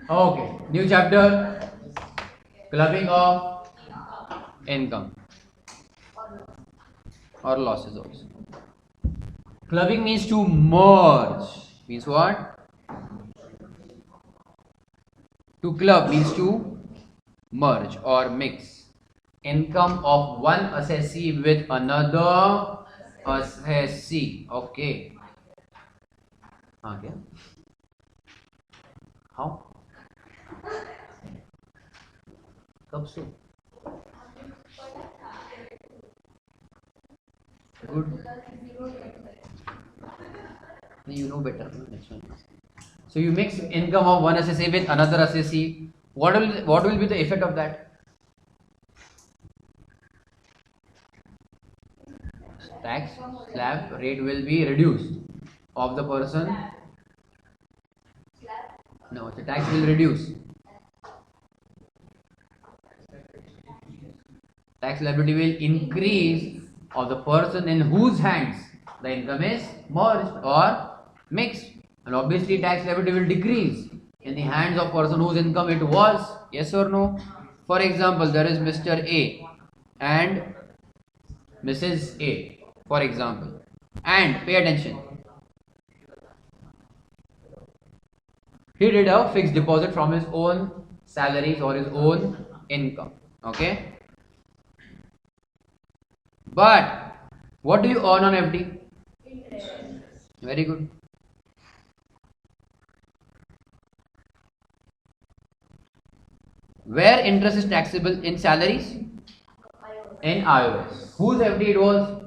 Okay, new chapter, clubbing of income or losses also. Clubbing means to merge. Means what? To club means to merge or mix income of one assessee with another assessee. Okay. Okay. How? कब से? Good. You know better. That's one. So you mix income of one assessee with another assessee. What will be the effect of that? Tax slab rate will be reduced of the person. No, the tax will reduce. Tax liability will increase of the person in whose hands the income is merged or mixed, and obviously tax liability will decrease in the hands of person whose income it was. Yes or no? For example, there is Mr. A and Mrs. A, for example, and pay attention. He did a fixed deposit from his own salaries or his own income. Okay, but what do you earn on FD? Very good. Where interest is taxable in salaries? In IOS. Whose FD it was?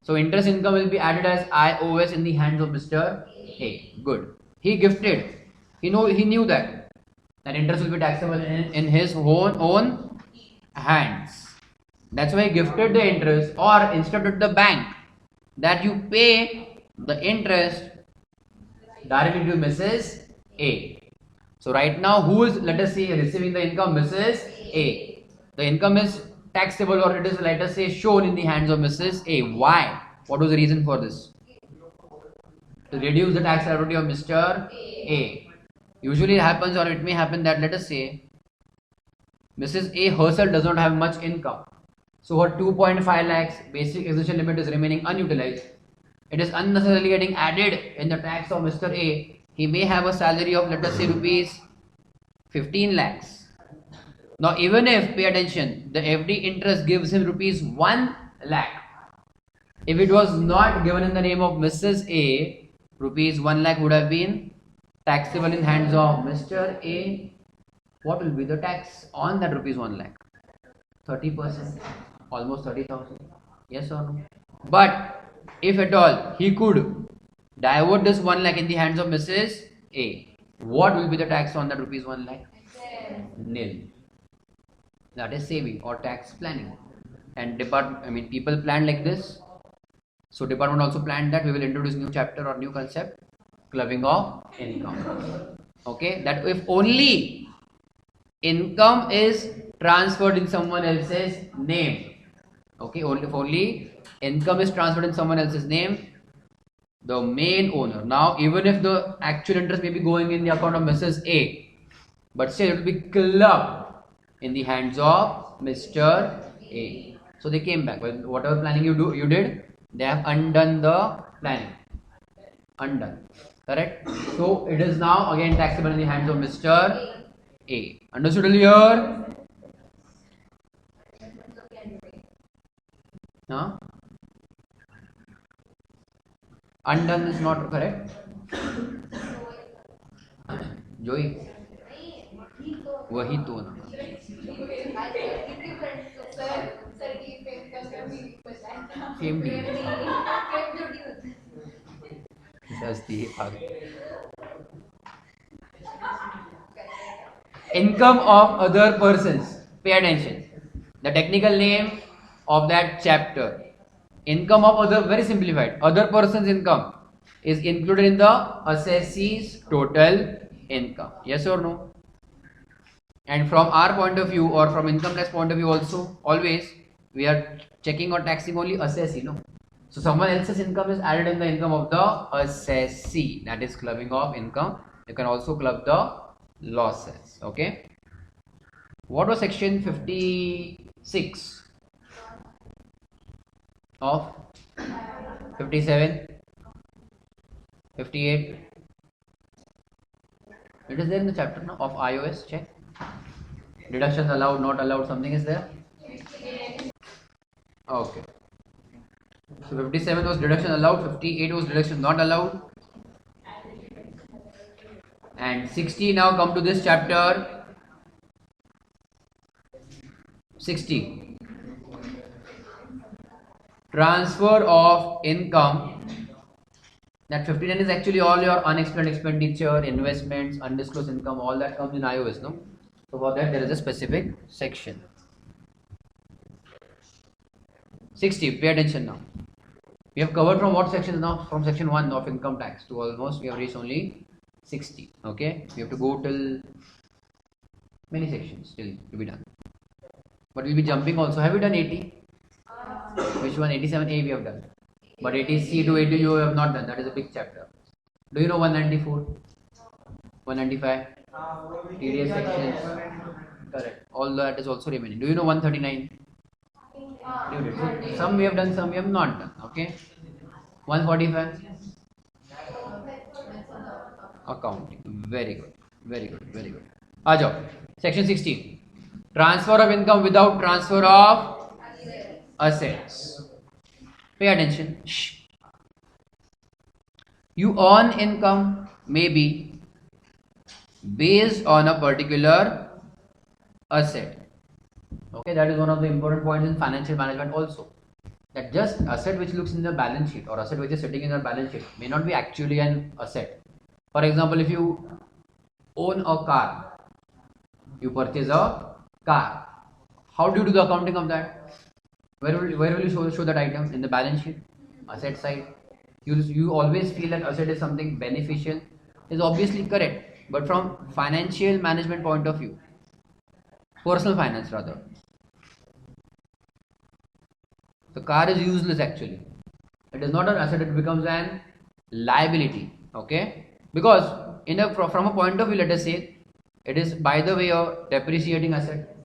So interest income will be added as IOS in the hands of Mr. A. Good. He gifted. He knew that interest will be taxable in his own hands. That's why he gifted the interest or instructed the bank that you pay the interest directly to Mrs. A. So right now, who is, let us say, receiving the income? Mrs. A. The income is taxable, or it is, let us say, shown in the hands of Mrs. A. Why? What was the reason for this? To reduce the tax liability of Mr. A. Usually it happens, or it may happen that, let us say, Mrs. A herself does not have much income. So her 2.5 lakhs basic exemption limit is remaining unutilized. It is unnecessarily getting added in the tax of Mr. A. He may have a salary of, let us say, rupees 15 lakhs. Now, even if, pay attention, the FD interest gives him rupees 1 lakh. If it was not given in the name of Mrs. A, rupees 1 lakh would have been taxable in hands of Mr. A. What will be the tax on that rupees 1 lakh? 30%, almost 30,000. Yes or no? But if at all he could divert this 1 lakh in the hands of Mrs. A, what will be the tax on that rupees 1 lakh? Nil. That is saving or tax planning. And people plan like this. So department also planned that we will introduce new chapter or new concept, clubbing of income. Okay, that if only income is transferred in someone else's name. Okay, if only income is transferred in someone else's name, the main owner. Now, even if the actual interest may be going in the account of Mrs. A, but still it will be clubbed in the hands of Mr. A. So they came back. Well, whatever planning you did, they have undone the planning. Undone. Correct? So it is now again taxable in the hands of Mr. A. Understood earlier? Huh? Undone is not correct. Joey, वही तो ना. CMD. Income of other persons. Pay attention. The technical name of that chapter. Income of other, very simplified. Other person's income is included in the assessee's total income. Yes or no? And from our point of view or from income tax point of view also, always we are checking or taxing only assessee, no? So someone else's income is added in the income of the assessee. That is clubbing of income You can also club the losses. Okay. What was section 56 of 57, 58? It is there in the chapter now of iOS. Check. Deductions allowed, not allowed. Something is there. Okay. So 57 was deduction allowed, 58 was deduction not allowed, and 60 now come to this chapter. 60. Transfer of income. That 59 is actually all your unexplained expenditure, investments, undisclosed income, all that comes in iOS, no? So for that there is a specific section. 60. Pay attention now. We have covered from what sections now? From section 1 of income tax to almost we have reached only 60. Okay, we have to go till many sections still to be done. But we'll be jumping also. Have you done 80? Which one? 87A we have done. But 80C to 80 you have not done. That is a big chapter. Do you know 194? 195? TDS sections. Correct. All that is also remaining. Do you know 139? You did. So some we have done, some we have not done. Okay. 145? Accounting. Very good. Very good. Very good. Aajo. Section 16. Transfer of income without transfer of assets. Pay attention. Shh. You earn income maybe based on a particular asset. Okay, that is one of the important points in financial management also. That just asset which looks in the balance sheet or asset which is sitting in the balance sheet may not be actually an asset. For example, if you own a car, you purchase a car. How do you do the accounting of that? Where will you show that item? In the balance sheet, asset side. You always feel that asset is something beneficial. Is obviously correct, but from financial management point of view, personal finance rather, the car is useless actually. It is not an asset; it becomes an liability. Okay, because from a point of view, let us say, it is by the way of depreciating asset.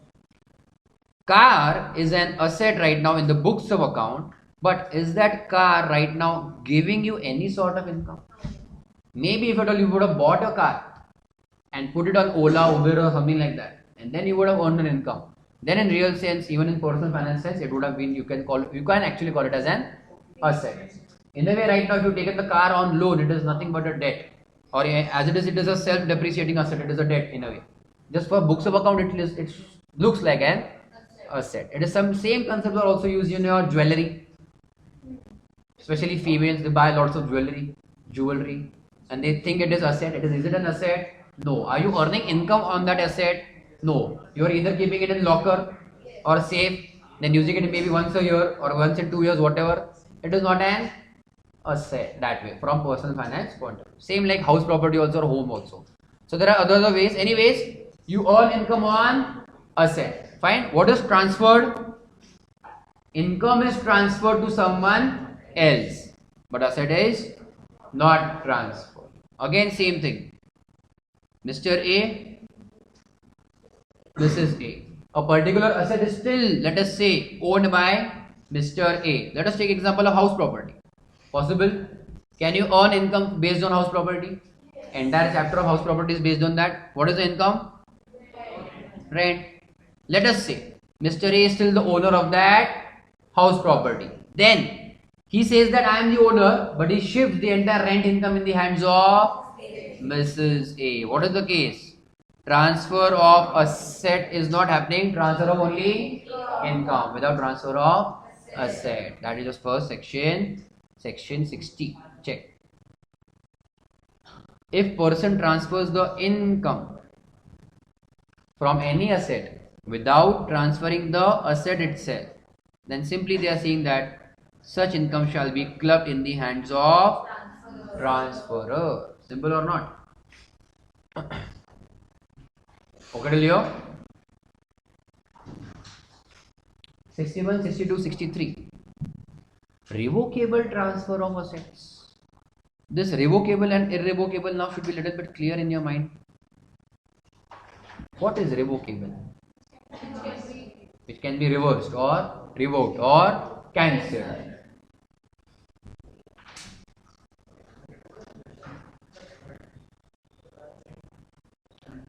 Car is an asset right now in the books of account, but is that car right now giving you any sort of income? Maybe if at all you would have bought a car and put it on Ola, Uber or something like that, and then you would have earned an income. Then in real sense, even in personal finance sense, it would have been, you can actually call it as an asset. In a way, right now if you take the car on loan, it is nothing but a debt, or as it is a self-depreciating asset. It is a debt in a way. Just for books of account, it looks like an asset. It is some same concepts are also used in your jewelry, especially females. They buy lots of jewelry, and they think it is asset. Is it an asset? No. Are you earning income on that asset? No. You are either keeping it in locker or safe, then using it maybe once a year or once in 2 years, whatever. It is not an asset that way from personal finance point of view. Same like house property also or home also. So there are other ways. Anyways, you earn income on asset. Fine. What is transferred? Income is transferred to someone else, but asset is not transferred. Again, same thing. Mr. A, this is A. A particular asset is still, let us say, owned by Mr. A. Let us take example of house property. Possible? Can you earn income based on house property? Entire chapter of house property is based on that. What is the income? Rent. Let us say Mr. A is still the owner of that house property. Then he says that I am the owner, but he shifts the entire rent income in the hands of Mrs. A. What is the case? Transfer of asset is not happening. Transfer of only income without transfer of asset. That is just first section. Section 60. Check. If person transfers the income from any asset without transferring the asset itself, then simply they are saying that such income shall be clubbed in the hands of transferor. Simple or not? Okay, till here? 61, 62, 63. Revocable transfer of assets. This revocable and irrevocable now should be a little bit clear in your mind. What is revocable? It can be reversed or revoked or cancelled.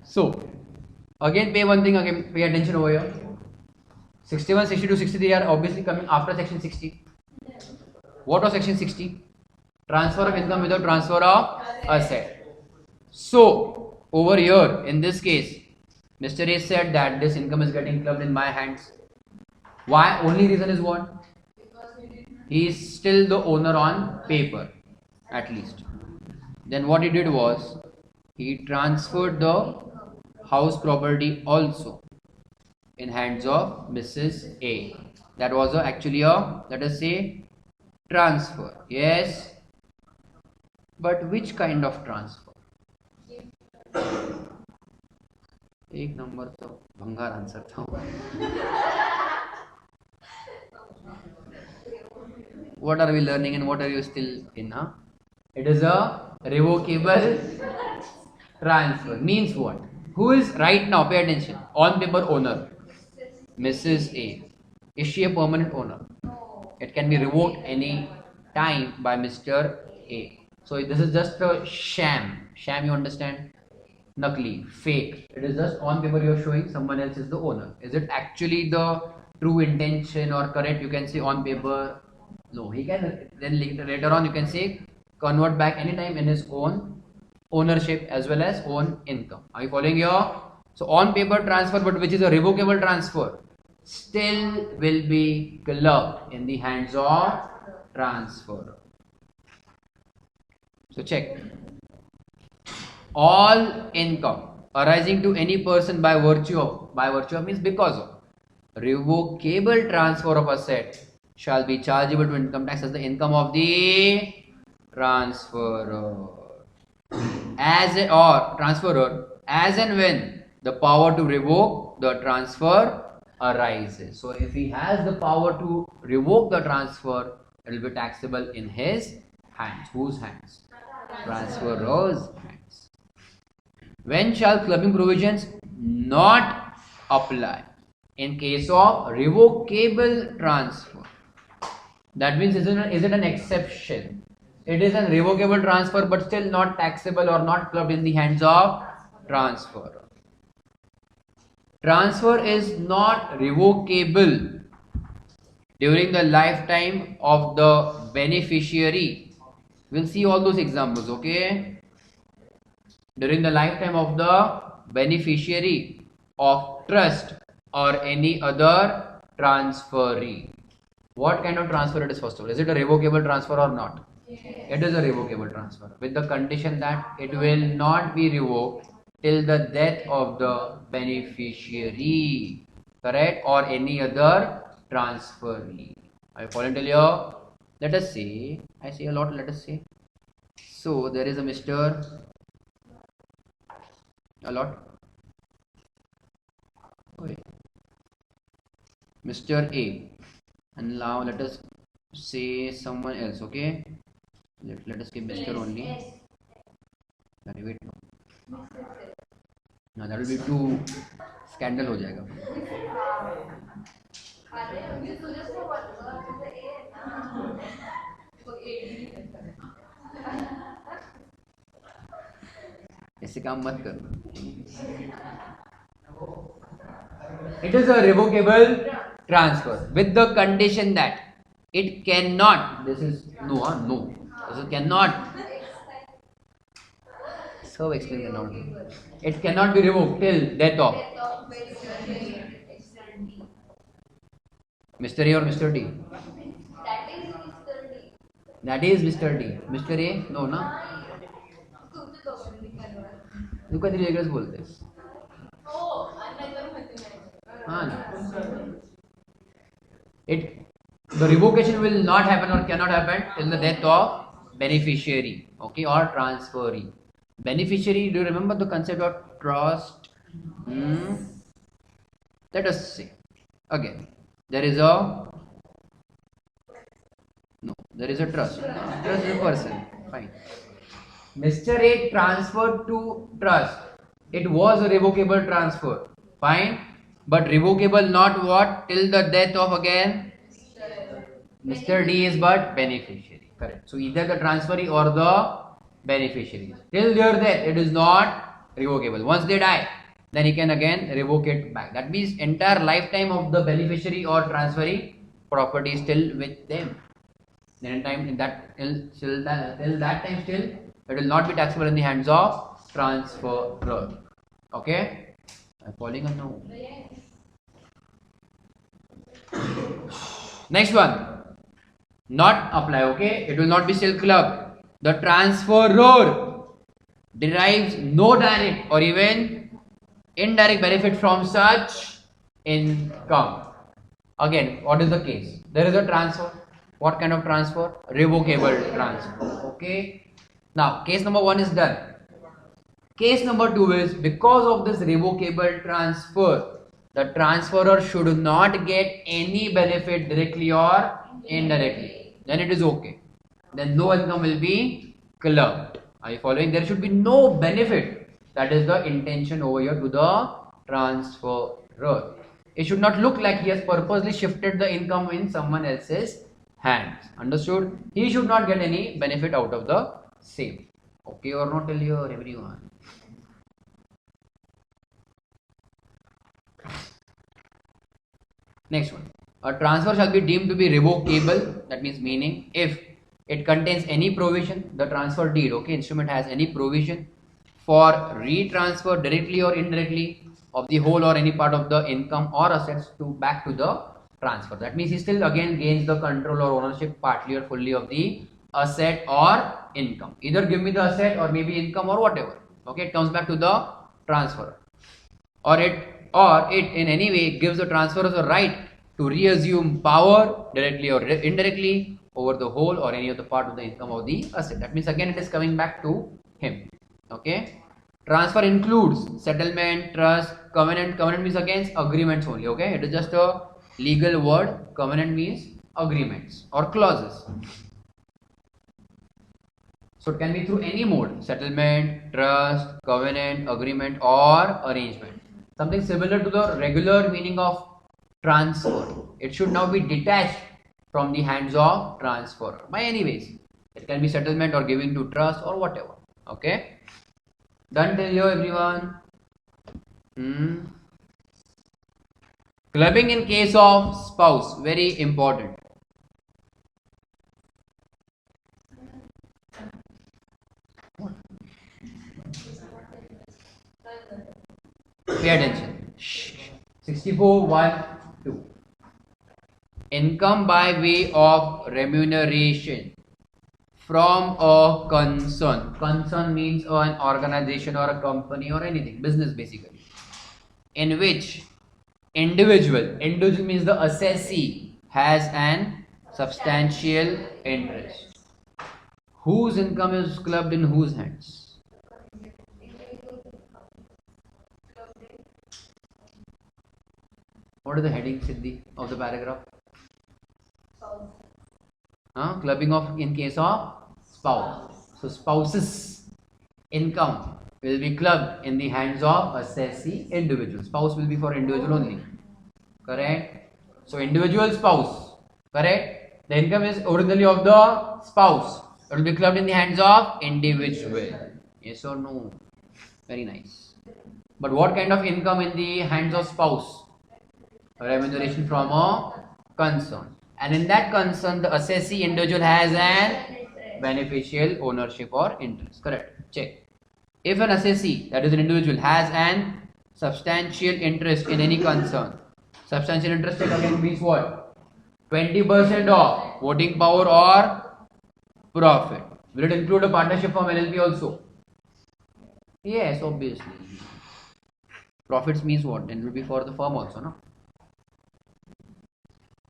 So, again pay one thing, again pay attention over here. 61, 62, 63 are obviously coming after section 60. What was section 60? Transfer of income without transfer of asset. So, over here, in this case, Mr. A said that this income is getting clubbed in my hands. Why? Only reason is what? He is still the owner on paper, at least. Then what he did was, he transferred the house property also in hands of Mrs. A. That was actually a, let us say, transfer. Yes. But which kind of transfer? एक number तो भंगार answer था. What are we learning and what are you still in? Huh? It is a revocable transfer. Means what? Who is right now? Pay attention. On paper owner, Mrs. A. Is she a permanent owner? It can be revoked any time by Mr. A. So this is just a sham. Sham, you understand? Nakli, fake. It is just on paper you are showing someone else is the owner. Is it actually the true intention or correct? You can say on paper. No, he can then later on you can say convert back anytime in his own ownership as well as own income. Are you following here? So on paper transfer, but which is a revocable transfer, still will be clubbed in the hands of transferor. So check. All income arising to any person by virtue of means because of revocable transfer of asset shall be chargeable to income tax as the income of the transferor as and when the power to revoke the transfer arises. So if he has the power to revoke the transfer, it will be taxable in his hands. Whose hands? Transferor's hands. When shall clubbing provisions not apply? In case of revocable transfer. That means is it an exception? It is a revocable transfer but still not taxable or not clubbed in the hands of transferor. Transfer is not revocable during the lifetime of the beneficiary. We'll see all those examples, okay? During the lifetime of the beneficiary of trust or any other transferee. What kind of transfer it is first of all? Is it a revocable transfer or not? It is a revocable transfer with the condition that it will not be revoked till the death of the beneficiary, correct, or any other transferee. I follow till here. Let us say, I say a lot, let us say. So there is a Mr. A lot. Okay. Mr. A. And now let us say someone else, okay? Let us give Mr. only. Wait, no. No, that will be too scandal हो जाएगा. ऐसे काम मत करो. It is a revocable transfer with the condition that it cannot. This is no, no. This cannot. So explain the not. It cannot be revoked till death of Mr. A or Mr. D. That is Mr. D. Mr. A, no, na. You can relegate बोलते हैं. The revocation will not happen or cannot happen till the death of beneficiary, okay, or transferee. Beneficiary, do you remember the concept of trust? Let us see. Again, there is a trust. Trust is a person. Fine. Mr. A transferred to trust. It was a revocable transfer. Fine. But revocable not what? Till the death of again? Mr. D is but beneficiary. Correct. So either the transferee or the beneficiary. Till their death, it is not revocable. Once they die, then he can again revoke it back. That means entire lifetime of the beneficiary or transferee property is still with them. Then till that time still it will not be taxable in the hands of transferor. Okay? I'm following or no? Next one. Not apply. Okay? It will not be still club. The transferor derives no direct or even indirect benefit from such income. Again, what is the case? There is a transfer. What kind of transfer? Revocable transfer. Okay. Now, case number 1 is done. Case number 2 is because of this revocable transfer, the transferor should not get any benefit directly or indirectly. Then it is okay. Then no income will be clubbed. Are you following? There should be no benefit. That is the intention over here to the transferor. It should not look like he has purposely shifted the income in someone else's hands. Understood? He should not get any benefit out of the same. Okay or not till here, everyone? Next one. A transfer shall be deemed to be revocable. That means meaning if it contains any provision, the transfer deed, okay, instrument has any provision for retransfer directly or indirectly of the whole or any part of the income or assets to back to the transfer. That means he still again gains the control or ownership partly or fully of the asset or income. Either give me the asset or maybe income or whatever. Okay, it comes back to the transfer. Or it in any way gives the transferor the right to reassume power directly or indirectly over the whole or any of the part of the income of the asset. That means again it is coming back to him. Okay. Transfer includes settlement, trust, covenant. Covenant means against agreements only. Okay. It is just a legal word. Covenant means agreements or clauses. So it can be through any mode: settlement, trust, covenant, agreement, or arrangement. Something similar to the regular meaning of transfer. It should now be detached from the hands of transferor by any ways. It can be settlement or giving to trust or whatever. Okay. Done till here, everyone? Clubbing in case of spouse. Very important. Pay attention. 64.1.2. Income by way of remuneration from a concern. Concern means an organization or a company or anything, business basically, in which individual means the assessee has an substantial interest. Whose income is clubbed in whose hands? What is the heading, Siddhi, of the paragraph? Clubbing of in case of spouse. So spouse's income will be clubbed in the hands of assessee individual. Spouse will be for individual only. Correct? So individual spouse. Correct? The income is originally of the spouse. It will be clubbed in the hands of individual. Yes or no? Very nice. But what kind of income in the hands of spouse? Remuneration from a concern. And in that concern, the assessee individual has an beneficial ownership or interest. Correct. Check. If an assessee, that is an individual, has an substantial interest in any concern, substantial interest again means what? 20% of voting power or profit. Will it include a partnership from LLP also? Yes, obviously. Profits means what? Then it will be for the firm also, no?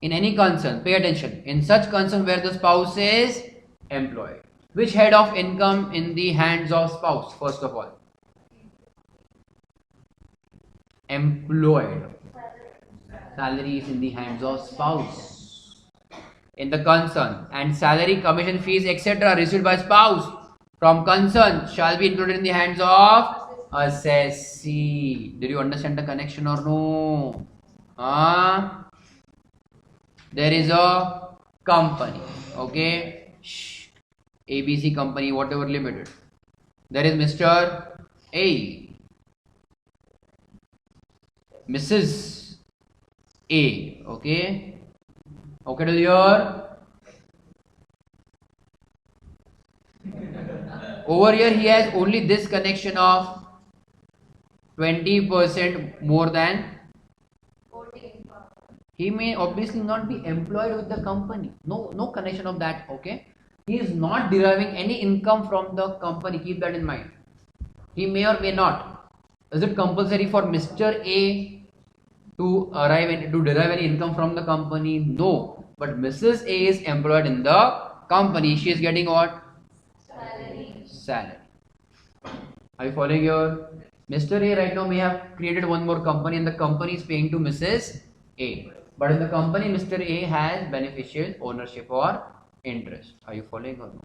In any concern, pay attention. In such concern where the spouse is employed. Which head of income in the hands of spouse, first of all? Employed. Salary is in the hands of spouse. In the concern. And salary, commission, fees, etc. received by spouse from concern shall be included in the hands of assessee. Did you understand the connection or no? There is a company, okay, ABC company, whatever limited. There is Mr. A, Mrs. A, okay till here. Over here he has only this connection of 20% more than. He may obviously not be employed with the company. No connection of that, okay. He is not deriving any income from the company, keep that in mind. He may or may not. Is it compulsory for Mr. A to derive any income from the company? No. But Mrs. A is employed in the company. She is getting what? Salary. Are you following here? Mr. A right now may have created one more company and the company is paying to Mrs. A. But in the company, Mr. A has beneficial ownership or interest. Are you following or no?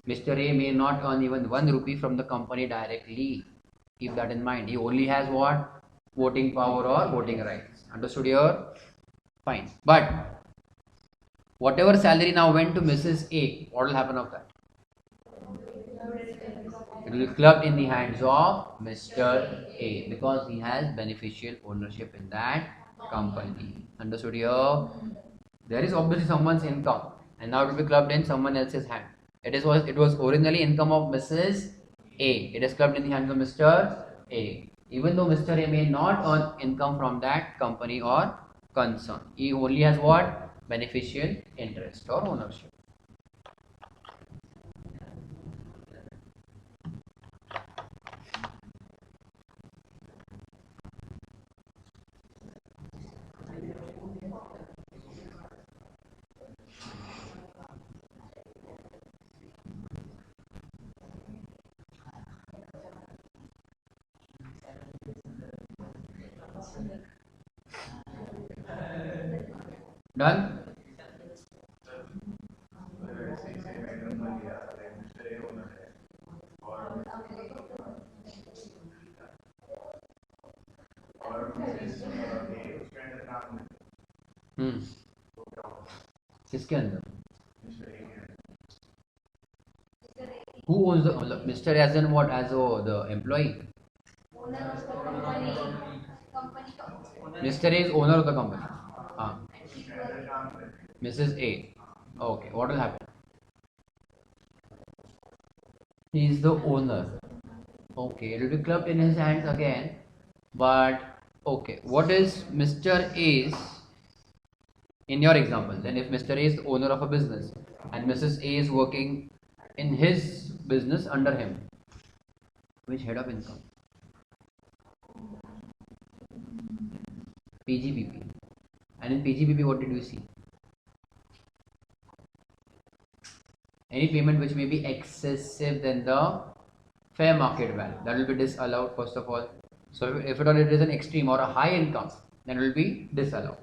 Mr. A may not earn even 1 rupee from the company directly. Keep that in mind. He only has what? Voting power or voting rights. Understood here? Fine. But whatever salary now went to Mrs. A, what will happen of that? It will be clubbed in the hands of Mr. A because he has beneficial ownership in that company. Understood here? There is obviously someone's income and now it will be clubbed in someone else's hand. It was originally income of Mrs. A. It is clubbed in the hands of Mr. A. Even though Mr. A may not earn income from that company or concern. He only has what? Beneficial interest or ownership. Done? किसके अंदर? Who owns the Mr. as in what? As the employee? Mr. A is owner of the company. Mrs. A. Okay, what will happen? He is the owner. Okay, it will be clubbed in his hands again. But okay, what is Mr. A's in your example? Then if Mr. A is the owner of a business and Mrs. A is working in his business under him, which head of income? PGBP. And in PGBP, what did we see? Any payment which may be excessive than the fair market value, that will be disallowed first of all. So if it is an extreme or a high income, then it will be disallowed.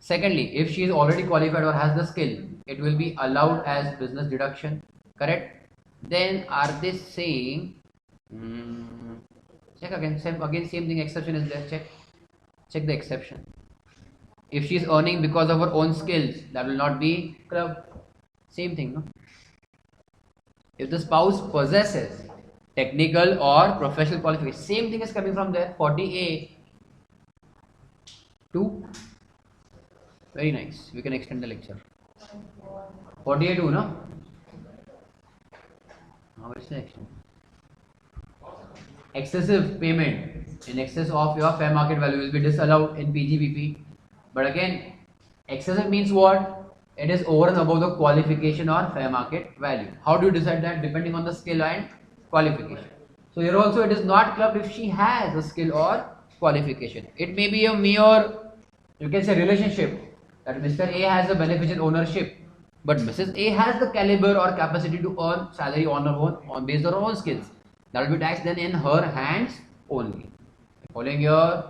Secondly, if she is already qualified or has the skill, it will be allowed as business deduction. Correct? Then are they saying? Check again. Same thing. Exception is there. Check the exception. If she is earning because of her own skills, that will not be clubbed. Same thing, no? If the spouse possesses technical or professional qualification, same thing is coming from there. 40A. 2. Very nice. We can extend the lecture. 40A 2, no? Now it's next. Excessive payment in excess of your fair market value will be disallowed in PGBP. But again, excessive means what? It is over and above the qualification or fair market value. How do you decide that? Depending on the skill and qualification. So here also it is not clubbed if she has a skill or qualification. It may be a mere, you can say, relationship that Mr. A has a beneficial ownership, but Mrs. A has the caliber or capacity to earn salary on her own, based on her own skills. That will be taxed then in her hands only. Following here,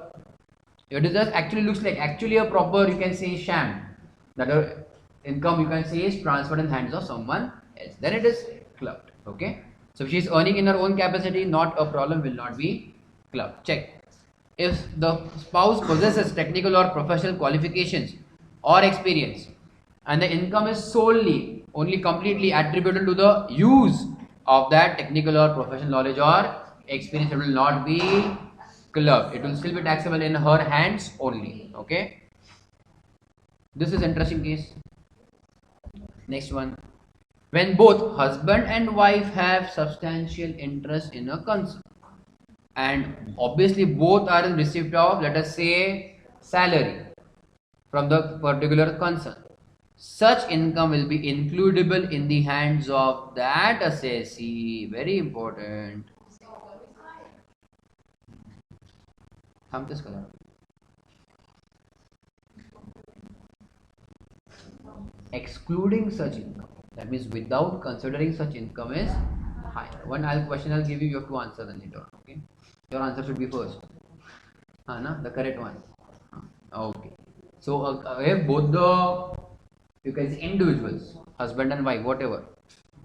it is just actually looks like actually a proper, you can say, sham. That her income, you can say, is transferred in hands of someone else. Then it is clubbed. Okay. So if she is earning in her own capacity, not a problem, will not be clubbed. Check. If the spouse possesses technical or professional qualifications or experience, and the income is solely, only completely attributable to the use of that technical or professional knowledge or experience, it will not be clubbed. It will still be taxable in her hands only. Okay. This is interesting case. Next one. When both husband and wife have substantial interest in a concern, and obviously both are in receipt of, let us say, salary from the particular concern, such income will be includable in the hands of that assessee. Very important. हम किस colour? Excluding such income, that means without considering such income is higher. One question I'll give you, you have to answer then later on. Okay, your answer should be first. The correct one. Okay. So if both the, you can say, individuals, husband and wife, whatever,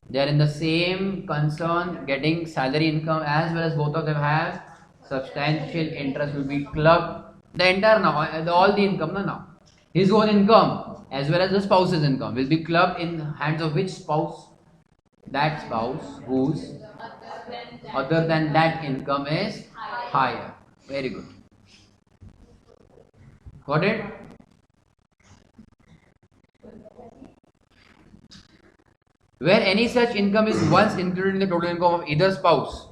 they are in the same concern, getting salary income, as well as both of them have substantial interest, will be clubbed. The entire now, all the income now, his own income as well as the spouse's income will be clubbed in hands of which spouse? That spouse whose other than that income is higher. Very good. Got it? Where any such income is once included in the total income of either spouse,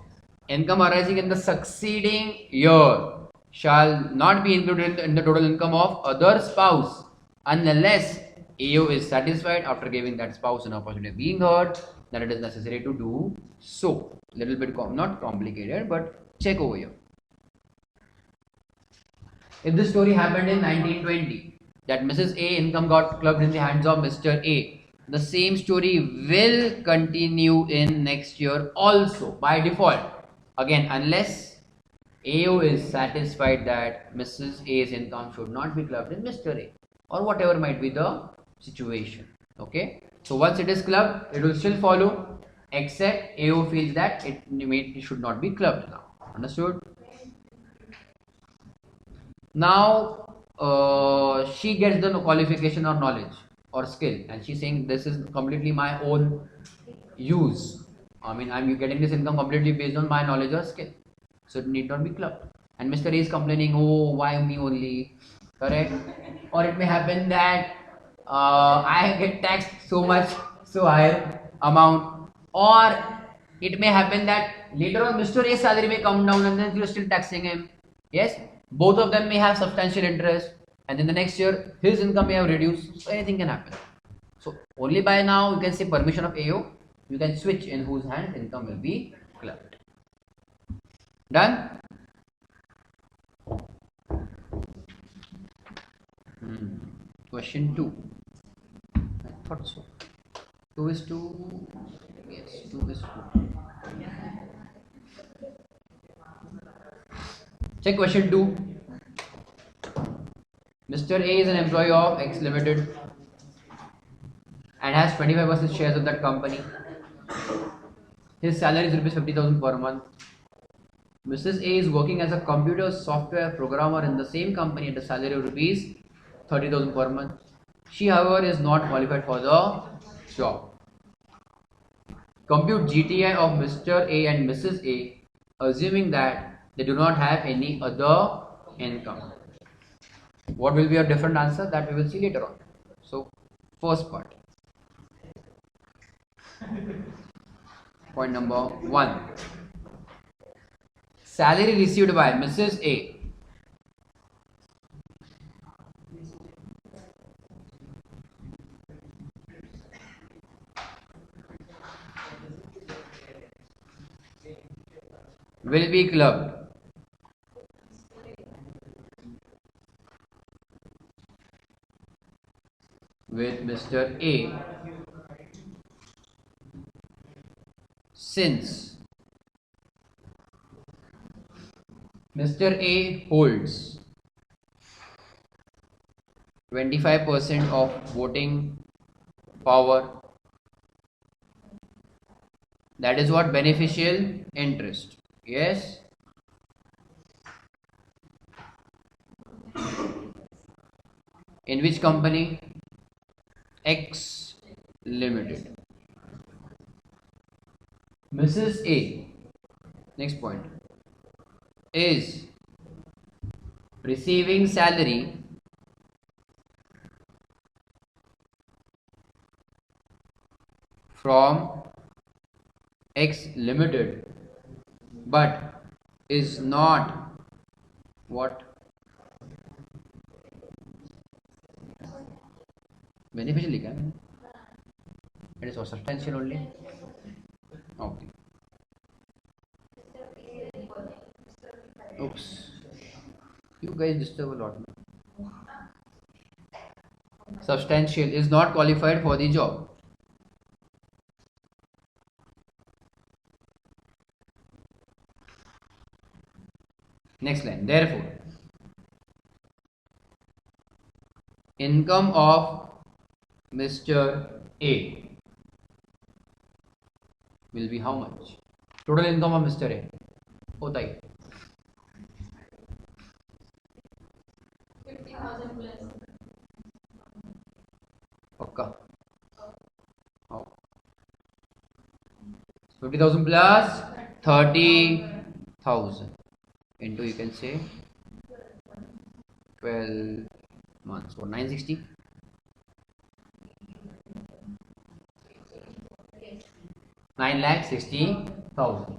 income arising in the succeeding year shall not be included in the total income of other spouse unless AO is satisfied after giving that spouse an opportunity of being heard that it is necessary to do so. Little bit not complicated, but check over here. If this story happened in 1920, that Mrs. A income got clubbed in the hands of Mr. A, the same story will continue in next year also by default. Again, unless AO is satisfied that Mrs. A's income should not be clubbed in Mr. A, or whatever might be the situation. Okay. So once it is clubbed, it will still follow, except AO feels that it should not be clubbed now. Understood? Now she gets the qualification or knowledge or skill, and she's saying this is completely my own use. I mean, I'm getting this income completely based on my knowledge or skill, so it need not be clubbed. And Mr. A is complaining, oh, why me only? Correct? Or it may happen that I get taxed so much, so higher amount, or it may happen that later on Mr. A's salary may come down and then you're still taxing him. Yes, both of them may have substantial interest, and in the next year his income may have reduced, so anything can happen. So only by now you can say permission of AO, you can switch in whose hand income will be clubbed. Done? Question 2. I thought so. 2 is 2. Yes, 2 is 2. Check question 2. Mr. A is an employee of X Limited and has 25% shares of that company. His salary is rupees 50,000 per month. Mrs. A is working as a computer software programmer in the same company at a salary of rupees 30,000 per month. She, however, is not qualified for the job. Compute GTI of Mr. A and Mrs. A, assuming that they do not have any other income. What will be a different answer? That we will see later on. So, first part. Point number 1. Salary received by Mrs. A will be clubbed with Mr. A since Mr. A holds 25% of voting power That is what beneficial interest. Yes. In which company? X Limited. Mrs. A, next point, is receiving salary from X Limited but is not what? Beneficial लिखा है मैंने. It is for substantial only. Okay. Oops. You guys disturb a lot. Substantial is not qualified for the job. Next line. Therefore, income of Mr. A will be how much? Total income of Mr. A होता ही 50,000 plus. पक्का. 50,000 plus 30,000 into, you can say, 12 months, or 960. 9,60,000.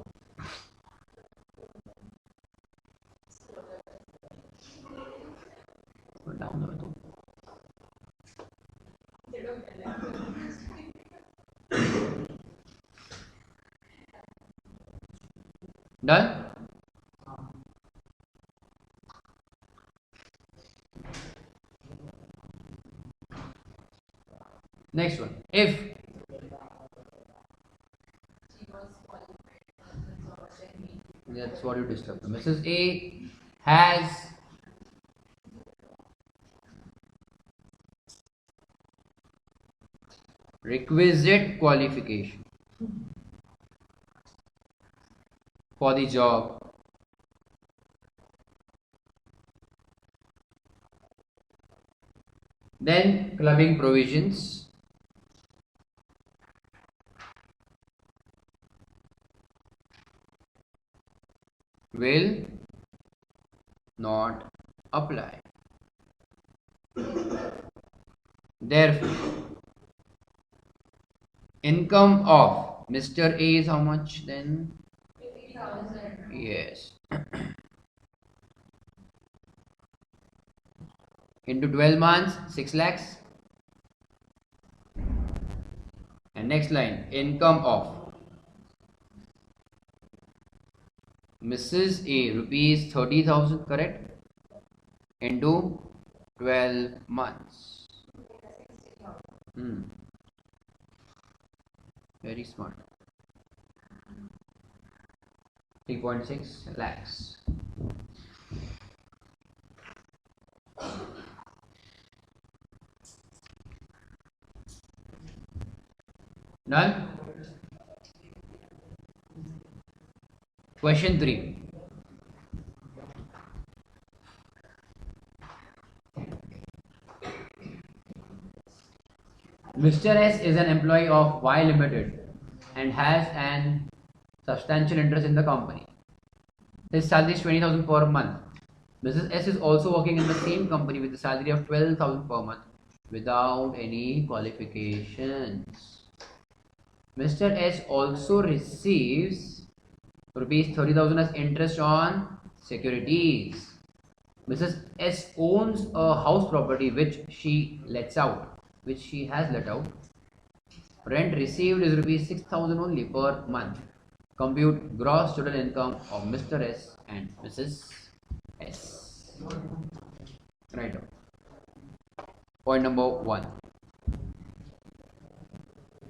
Down. Done? Next one. If that's what you discussed. Mrs. A has requisite qualification for the job, then clubbing provisions will not apply. Therefore, income of Mr. A is how much then? 50,000. Yes. Into 12 months, 6 lakhs. And next line, income of Mrs. A, rupees 30,000, correct? Into 12 months. Very smart. 3.6 lakhs. Done? Question 3. Mr. S is an employee of Y Limited and has an substantial interest in the company. His salary is 20,000 per month. Mrs. S is also working in the same company with a salary of 12,000 per month without any qualifications. Mr. S also receives rupees 30,000 as interest on securities. Mrs. S owns a house property which she has let out. Rent received is rupees 6,000 only per month. Compute gross total income of Mr. S and Mrs. S. Right. Point number 1.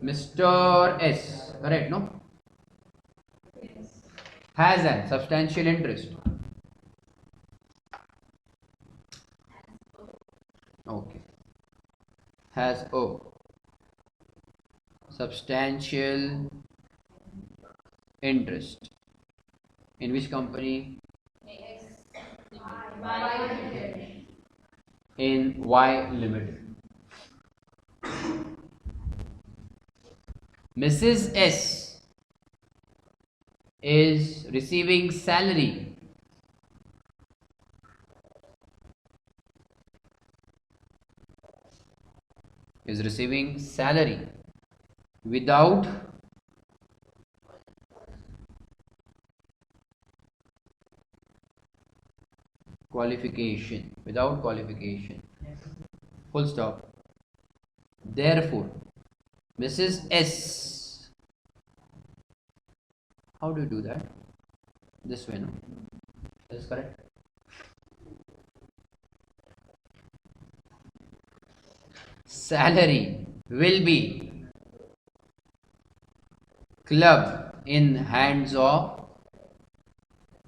Mr. S, correct, no? Yes. Has a substantial interest. Okay. Has a substantial interest. In which company? In Y Limited. Mrs. S is receiving salary without qualification. Full stop. Therefore, Mrs. S. How do you do that? This way, no? Is this correct? Salary will be clubbed in hands of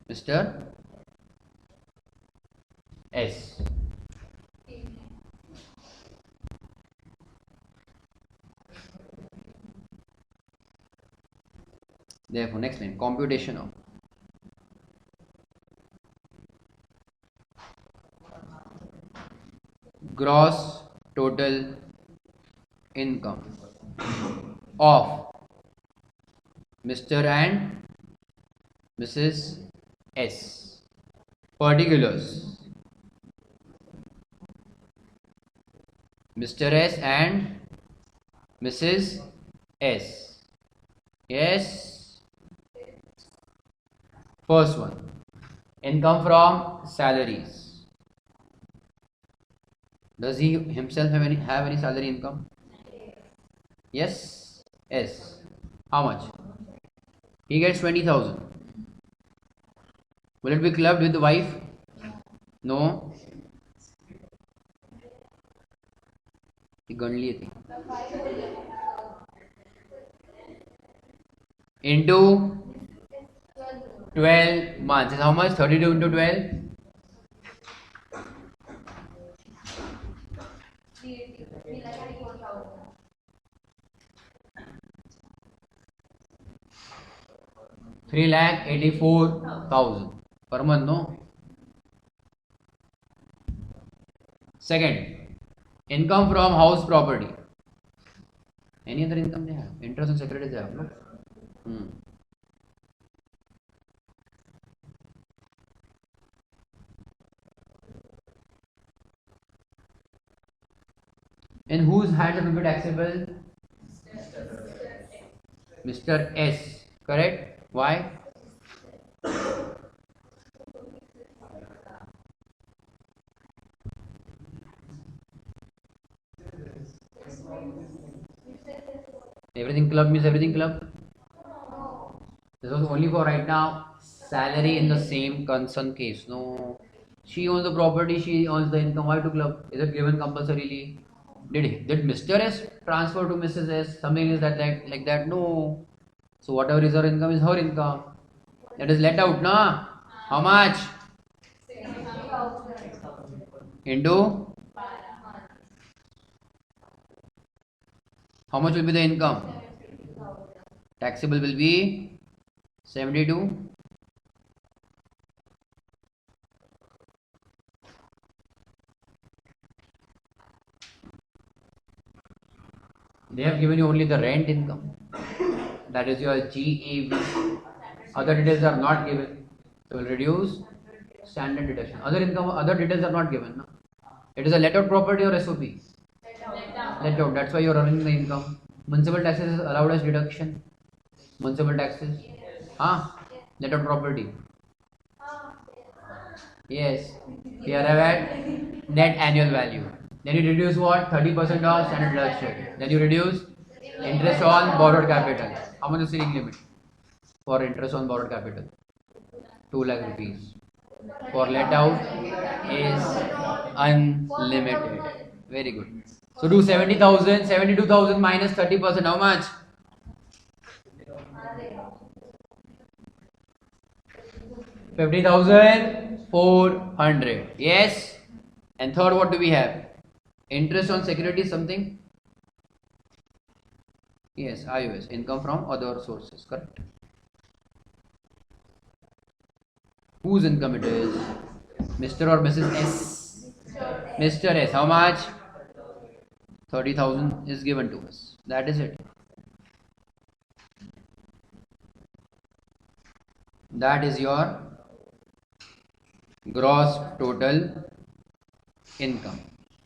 Mr. S. Therefore, next line, computation of gross total income of Mr. and Mrs. S. Particulars: Mr. S and Mrs. S. Yes. First one, income from salaries. Does he himself have any salary income? Yes. Yes. How much? He gets 20,000. Will it be clubbed with the wife? No. Into 12 months. Is how much? 32 into 12? $384,000 per month, no? Second, income from house property. Any other income they have? Interest and securities they have, no? In whose hands it will be taxable? Mr. S. Correct? Why? Everything club means everything club? This was only for right now salary in the same concern case. No, she owns the property, she owns the income. Why to club? Is it given compulsorily? Did Mr. S transfer to Mrs. S? Something is that like that? No. So whatever is her income is her income. That is let out, na? How much? Into? How much will be the income? Taxable will be 72. They have given you only the rent income. That is your GAV. Other details are not given. So will reduce standard deduction. Other income, other details are not given. No? It is a let out property or SOP? Let out. That's why you are earning the income. Municipal taxes is allowed as deduction. Municipal taxes. Let out property. Yes. Here I have at net annual value. Then you reduce what? 30% of standard deduction. Then you reduce interest on borrowed capital. How much is the ceiling limit for interest on borrowed capital? 2 lakh rupees. For let out is unlimited. Very good. So do 70,000, 72,000 minus 30%. How much? 50,400. Yes. And third, what do we have? Interest on security something? Yes, IOS. Income from other sources. Correct. Whose income it is? Mr. or Mrs. S? Mr. S. How much? 30,000 is given to us. That is it. That is your gross total income.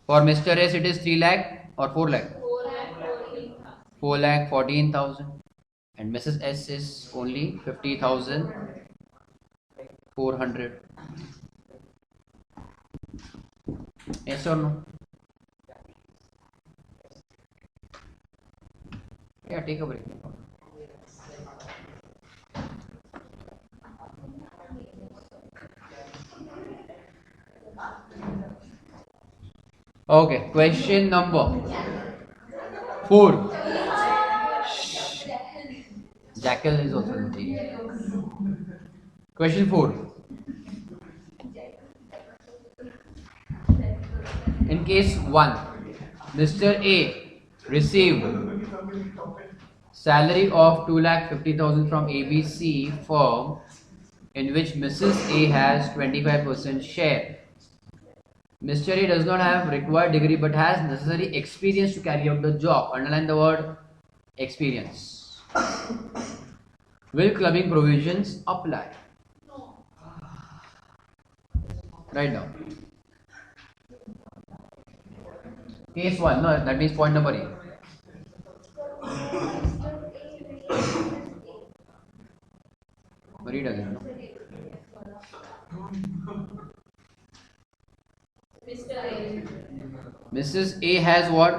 For Mr. S, it is 3 lakh or 4 lakh? 4 lakh 14,000. And Mrs. S is only 50,400. Yes or no? Yeah, take a break. Okay, question number 4. Jackal is also there. Question 4. In case 1, Mr. A received salary of 2,50,000 from ABC firm, in which Mrs. A has 25% share. Mr. A does not have required degree but has necessary experience to carry out the job. Underline the word experience. Will clubbing provisions apply? Right now. Case 1, no, that means point number A. Read again. No? Mr. A. Mrs. A has what?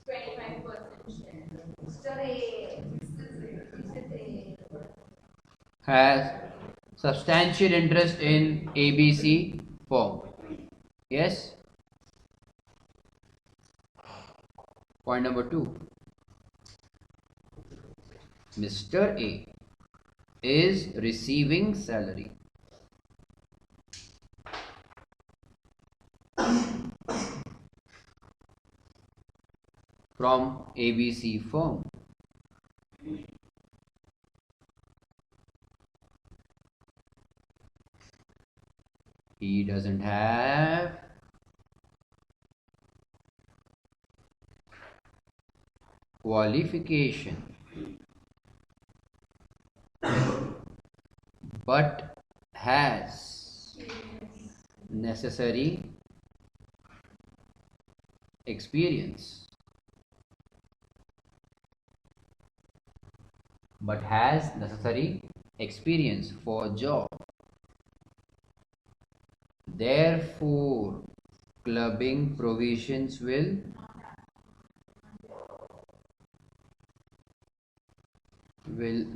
25%. Mr. A. Has substantial interest in ABC firm. Yes? Point number 2. Mr. A is receiving salary from ABC firm. He doesn't have qualification but has necessary experience. But has necessary experience for job. Therefore, clubbing provisions will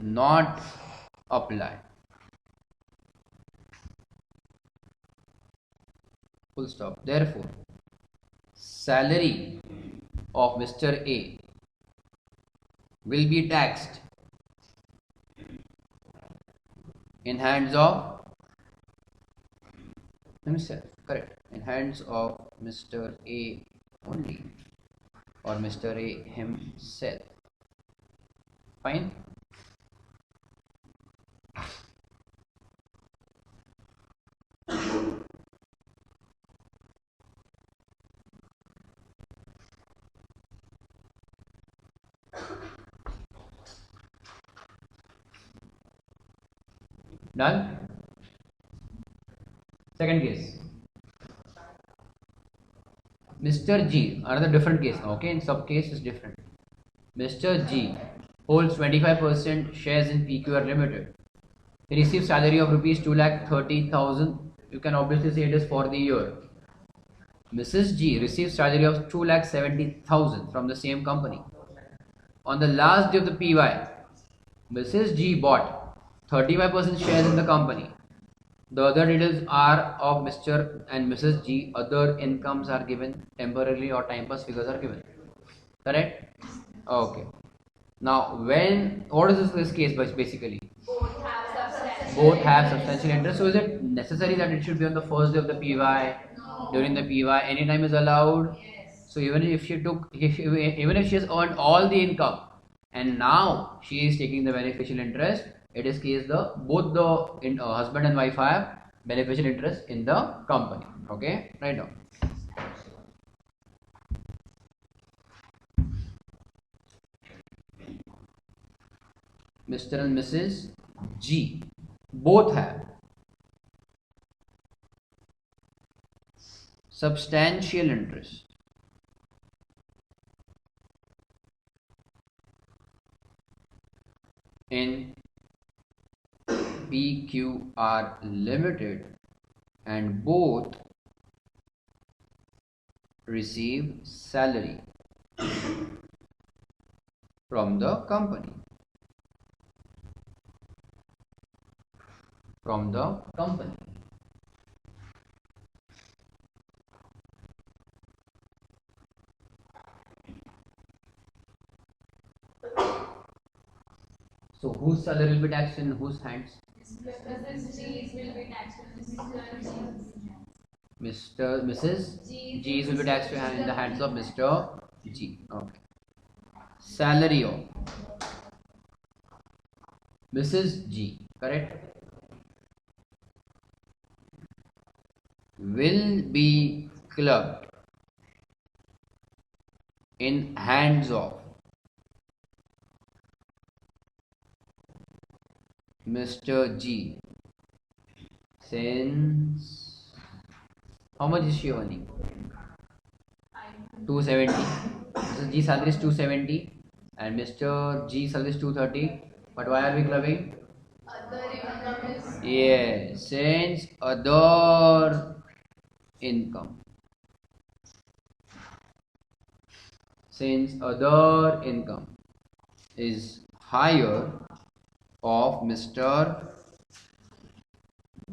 not apply. Full stop. Therefore, salary of Mr. A will be taxed in hands of himself. Correct. In hands of Mr. A only, or Mr. A himself. Fine. Done? Second case. Mr. G, another different case. Okay, in sub case is different. Mr. G holds 25% shares in PQR Limited. He receives salary of rupees 2,30,000. You can obviously say it is for the year. Mrs. G receives salary of 2,70,000 from the same company. On the last day of the PY, Mrs. G bought 35% shares in the company. The other details are of Mr. and Mrs. G. Other incomes are given temporarily, or time pass figures are given. Correct? Okay. Now, what is this case basically? Both have substantial interest. So, is it necessary that it should be on the first day of the PY? No. During the PY, any time is allowed. Yes. So, even if she has earned all the income, and now she is taking the beneficial interest, it is case both the husband and wife have beneficial interest in the company. Okay, right now. Mr. and Mrs. G both have substantial interest in PQR Limited and both receive salary from the company. So whose salary will be taxed in whose hands? Mrs. G's will be taxed on Mr. G's. Mrs. G's will be taxed in the hands of Mr. G. Okay. Salary of Mrs. G, correct, will be clubbed in hands of Mr. G since how much is she earning? 270. Mrs. G salary is 270 and Mr. G salary is 230. But why are we clubbing? Other income is Yes, since other income. Since other income is higher of Mr.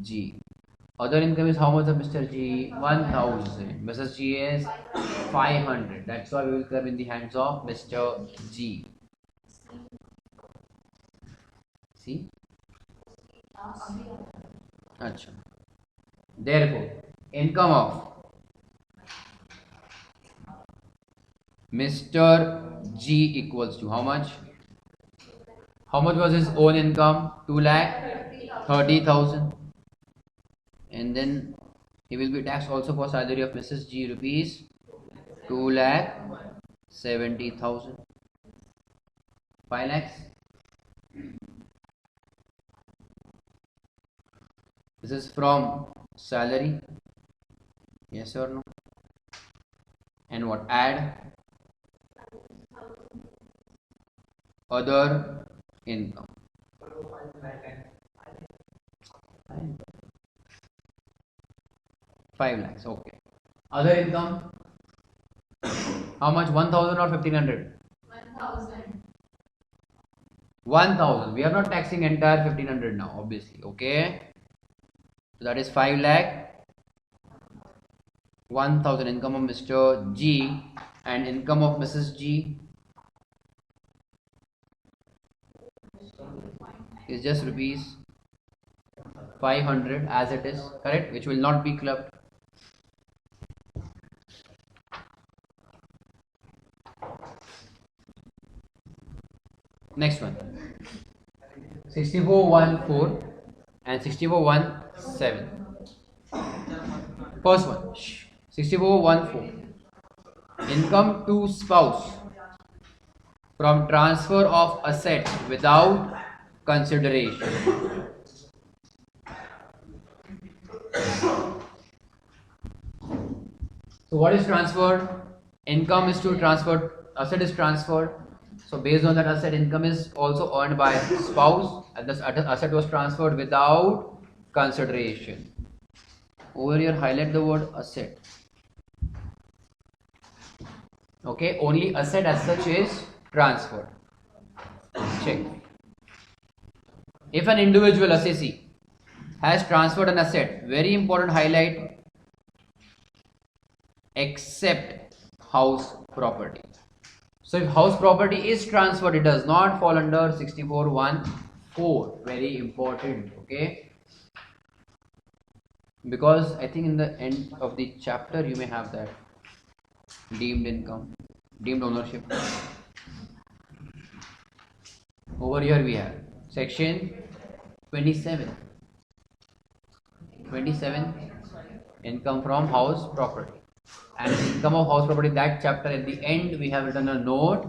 G. Other income is how much of Mr. G? 1000. Mrs. G is 500. That's why we will come in the hands of Mr. G. See? Achha. Therefore, income of Mr. G equals to how much? How much was his own income? 2,30,000. And then he will be taxed also for salary of Mrs. G rupees 2,70,000. 5 lakhs. This is from salary. Yes or no? And what? Add other income. 5 lakhs. Okay. Other income. How much? 1,000 or 1,500? 1,000. 1,000. We are not taxing entire 1,500 now, obviously. Okay. So that is 5 lakh. 1,000 income of Mr. G and income of Mrs. G is just rupees 500 as it is, correct, which will not be clubbed. Next one, 6414 and 6417. First one, 6414, income to spouse from transfer of assets without consideration. So what is transferred? Income is to transferred, asset is transferred. So based on that asset, income is also earned by spouse, and this asset was transferred without consideration. Over here, highlight the word asset. Okay, only asset as such is transferred. Check. If an individual assessee has transferred an asset, very important highlight, except house property. So if house property is transferred, it does not fall under 6414. Very important, okay? Because I think in the end of the chapter you may have that deemed income, deemed ownership. Over here we have section 27. 27. Income from house property. And income of house property, that chapter at the end we have written a note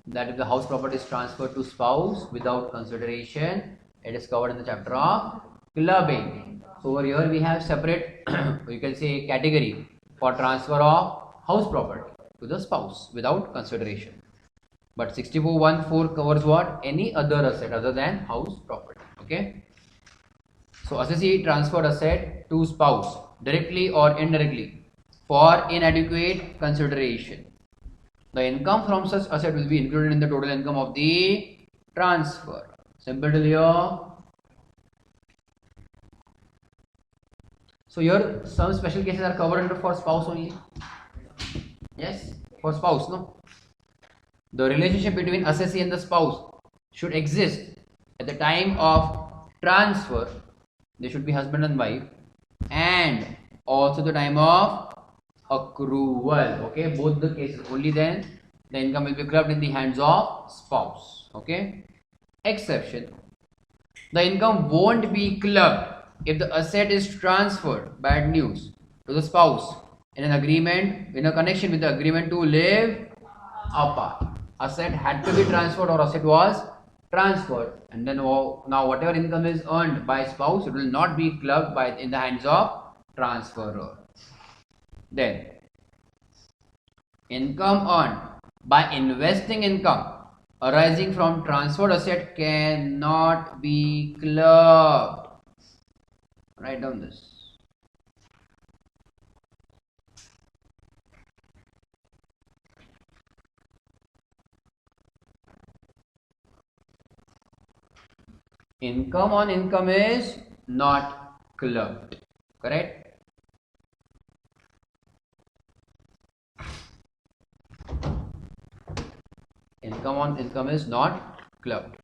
that if the house property is transferred to spouse without consideration, it is covered in the chapter of clubbing. So over here we have separate you can say category for transfer of house property to the spouse without consideration. But 64.14 covers what? Any other asset other than house property. Okay. So assessee transferred asset to spouse directly or indirectly for inadequate consideration. The income from such asset will be included in the total income of the transfer. Simple till here. So here some special cases are covered under for spouse only. Yes, for spouse, no? The relationship between assessee and the spouse should exist at the time of transfer. They should be husband and wife, and also the time of accrual. Okay, both the cases. Only then the income will be clubbed in the hands of spouse. Okay. Exception: the income won't be clubbed if the asset is transferred, bad news, to the spouse in an agreement, in a connection with the agreement to live apart. Asset had to be transferred or asset was transferred, and then now whatever income is earned by spouse, it will not be clubbed by in the hands of transferor. Then income earned by investing income arising from transferred asset cannot be clubbed. Write down this. Income on income is not clubbed. Correct? Income on income is not clubbed.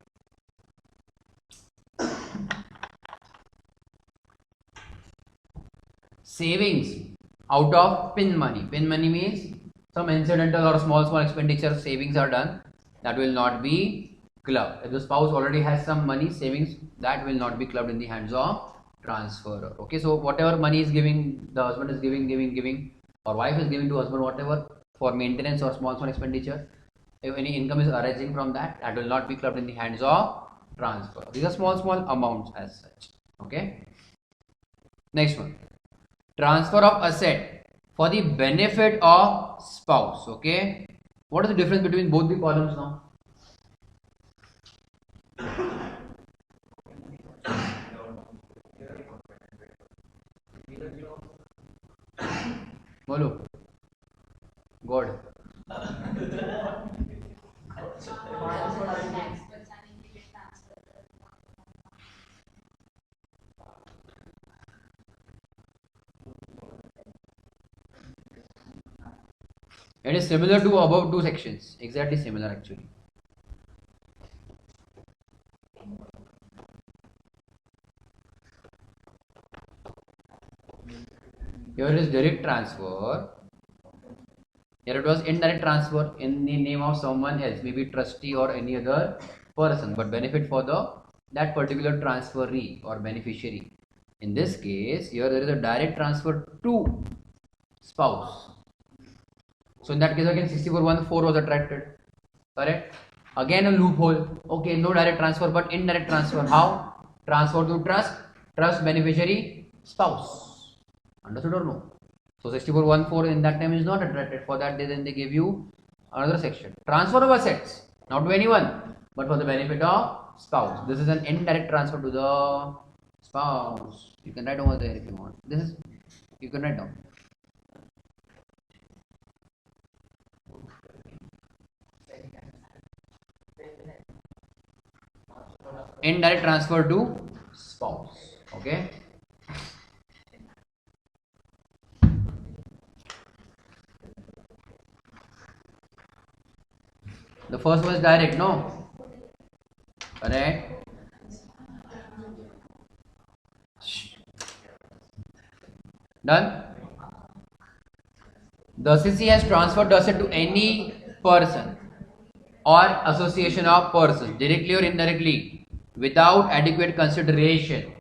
Savings out of pin money. Pin money means some incidental or small expenditure savings are done. That will not be clubbed. If the spouse already has some money savings, that will not be clubbed in the hands of transferor. Okay, so whatever money is giving, the husband is giving, or wife is giving to husband, whatever for maintenance or small expenditure, if any income is arising from that, that will not be clubbed in the hands of transfer. These are small amounts as such. Okay. Next one, transfer of asset for the benefit of spouse. Okay, what is the difference between both the columns now? Bolo. God. It is similar to above two sections. Exactly similar actually. Here is direct transfer. Here it was indirect transfer in the name of someone else, maybe trustee or any other person, but benefit for that particular transferee or beneficiary. In this case, here there is a direct transfer to spouse. So in that case again 64.14 was attracted. Correct? Again a loophole. Okay, no direct transfer but indirect transfer. How? Transfer to trust beneficiary, spouse. Understood or no? So 64.14 in that time is not attracted. For that then they give you another section. Transfer of assets, not to anyone, but for the benefit of spouse. This is an indirect transfer to the spouse. You can write over there if you want. This is, you can write down. Indirect transfer to spouse. Okay. The first was direct, no? Correct. Done. The assessee has transferred the asset to any person or association of persons, directly or indirectly, without adequate consideration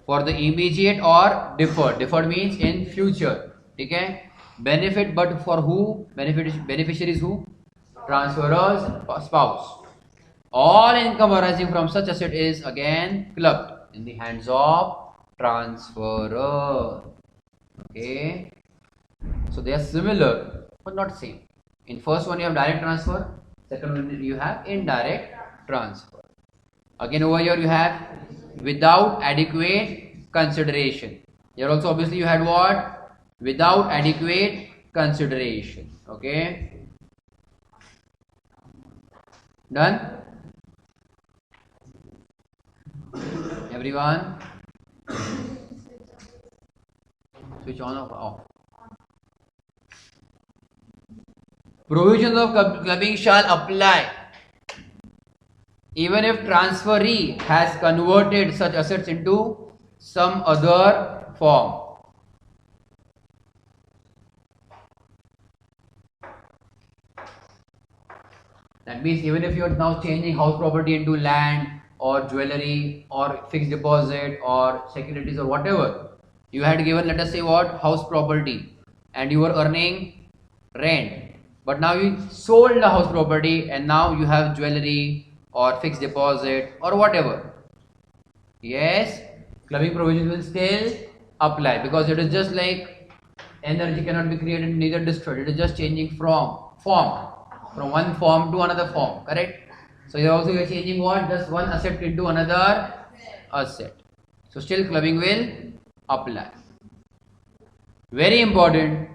for the immediate or deferred. Deferred means in future. Okay. Benefit, but for who? Beneficiaries who? Transferors, spouse. All income arising from such asset is again clubbed in the hands of transferor. Okay. So they are similar but not same. In first one you have direct transfer, second one you have indirect transfer. Again over here you have without adequate consideration. Here also obviously you had what? Without adequate consideration. Okay. Done? Everyone? Switch on or off? Provisions of clubbing shall apply even if transferee has converted such assets into some other form. That means even if you are now changing house property into land or jewelry or fixed deposit or securities or whatever, you had given, let us say what, house property, and you were earning rent, but now you sold the house property and now you have jewelry or fixed deposit or whatever. Yes, clubbing provisions will still apply because it is just like energy cannot be created neither destroyed. It is just changing from one form to another form, correct? So you are changing what? Just one asset into another asset. So still clubbing will apply. Very important.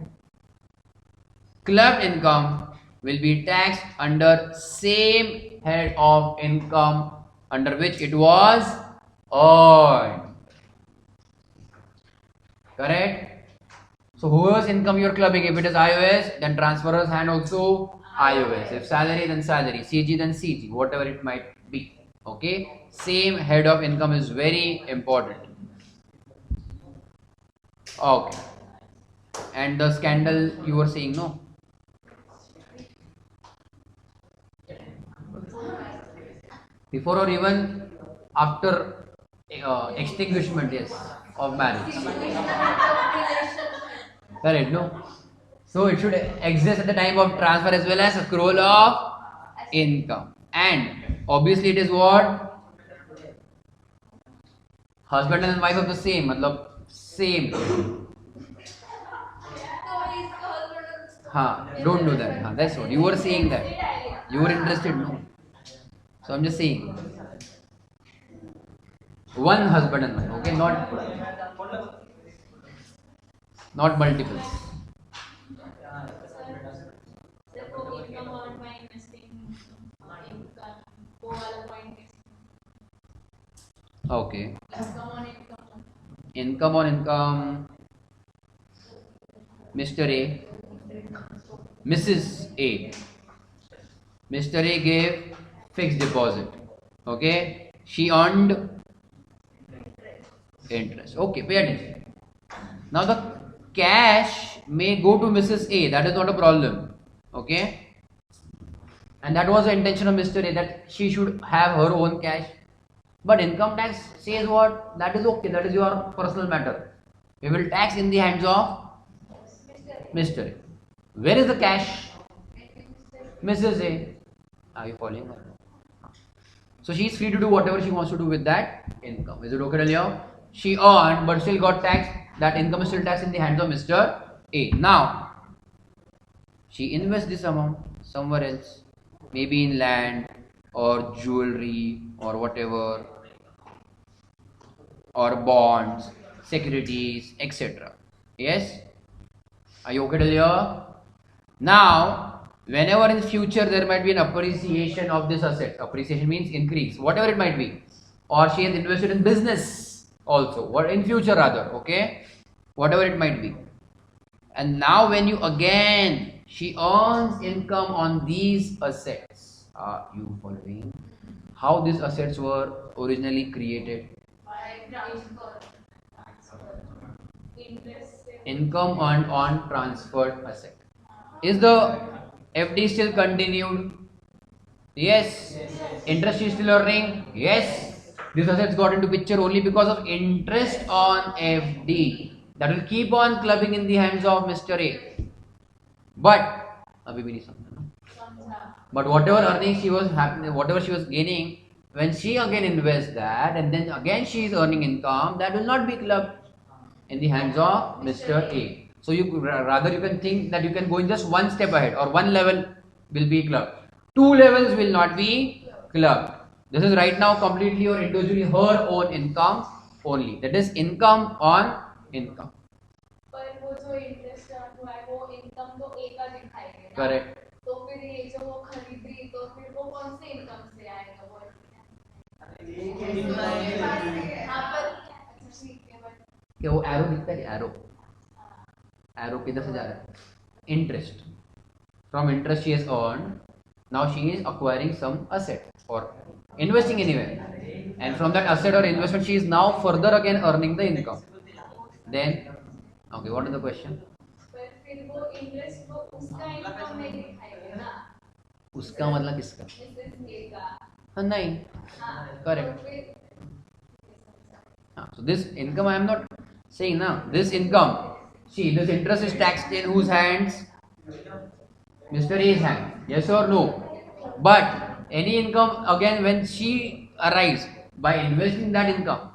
Clubbed income will be taxed under same head of income under which it was earned. Correct? So whoever's income you're clubbing, if it is IOS, then transferor's hand also IOS. If salary, then salary. CG, then CG. Whatever it might be. Okay? Same head of income is very important. Okay. And the scandal you were saying, no? Before or even after extinguishment, yes, of marriage. Correct, no? So it should exist at the time of transfer as well as accrual of income. And obviously it is what? Husband and wife of the same, matlab same. Don't do that. That's what. You were saying that. You were interested, no? So I'm just saying. One husband and wife, okay? Not multiples. Okay. Income on income. Mr. A. Mrs. A. Mr. A gave fixed deposit. Okay. She earned interest. Okay, pay attention. Now the cash may go to Mrs. A. That is not a problem. Okay. And that was the intention of Mr. A, that she should have her own cash. But income tax says what? That is okay. That is your personal matter. We will tax in the hands of Mr. A. Where is the cash? Mrs. A. Are you following her? So she is free to do whatever she wants to do with that income. Is it okay, Dalia? She earned but still got taxed. That income is still taxed in the hands of Mr. A. Now, she invests this amount somewhere else. Maybe in land or jewelry or whatever, or bonds, securities, etc. Yes? Are you okay till here? Now, whenever in future there might be an appreciation of this asset, appreciation means increase, whatever it might be, or she has invested in business also, what in future rather, okay, whatever it might be. And now when you again, she earns income on these assets. Are you following? How these assets were originally created? Income earned on transferred asset. Is the FD still continued? Yes. Interest is still earning? Yes. This assets got into picture only because of interest on FD. That will keep on clubbing in the hands of Mr. A. But अभी भी नहीं समझा ना. But whatever earnings she was whatever she was gaining, when she again invests that and then again she is earning income, that will not be clubbed in the hands of Mr. A. So you rather you can think that you can go in just one step ahead, or one level will be clubbed. Two levels will not be clubbed. This is right now completely or individually her own income only. That is income on income. पर वो जो interest हुआ है वो income तो ए का दिखाएगा ना. Correct. तो फिर ये जो वो खरीद रही तो फिर वो कौन से इनकम से आएगा वो? हाँ पर अच्छा ठीक है बट क्या वो एरो दिखता है? एरो किधर से जा रहा है? Interest. From interest she has earned. Now she is acquiring some asset or investing anywhere. And from that asset or investment she is now further again earning the income. Then, okay, what is the question? पर फिर वो interest वो उसका income नहीं दिखाएगा ना. उसका मतलब किसका? मिसेस ए का. हाँ, नहीं. हाँ. Correct. तो फिर So this income I am not saying now. This income, see, this interest is taxed in whose hands? Mr. A's hand. Yes or no? But any income again when she arrives by investing that income,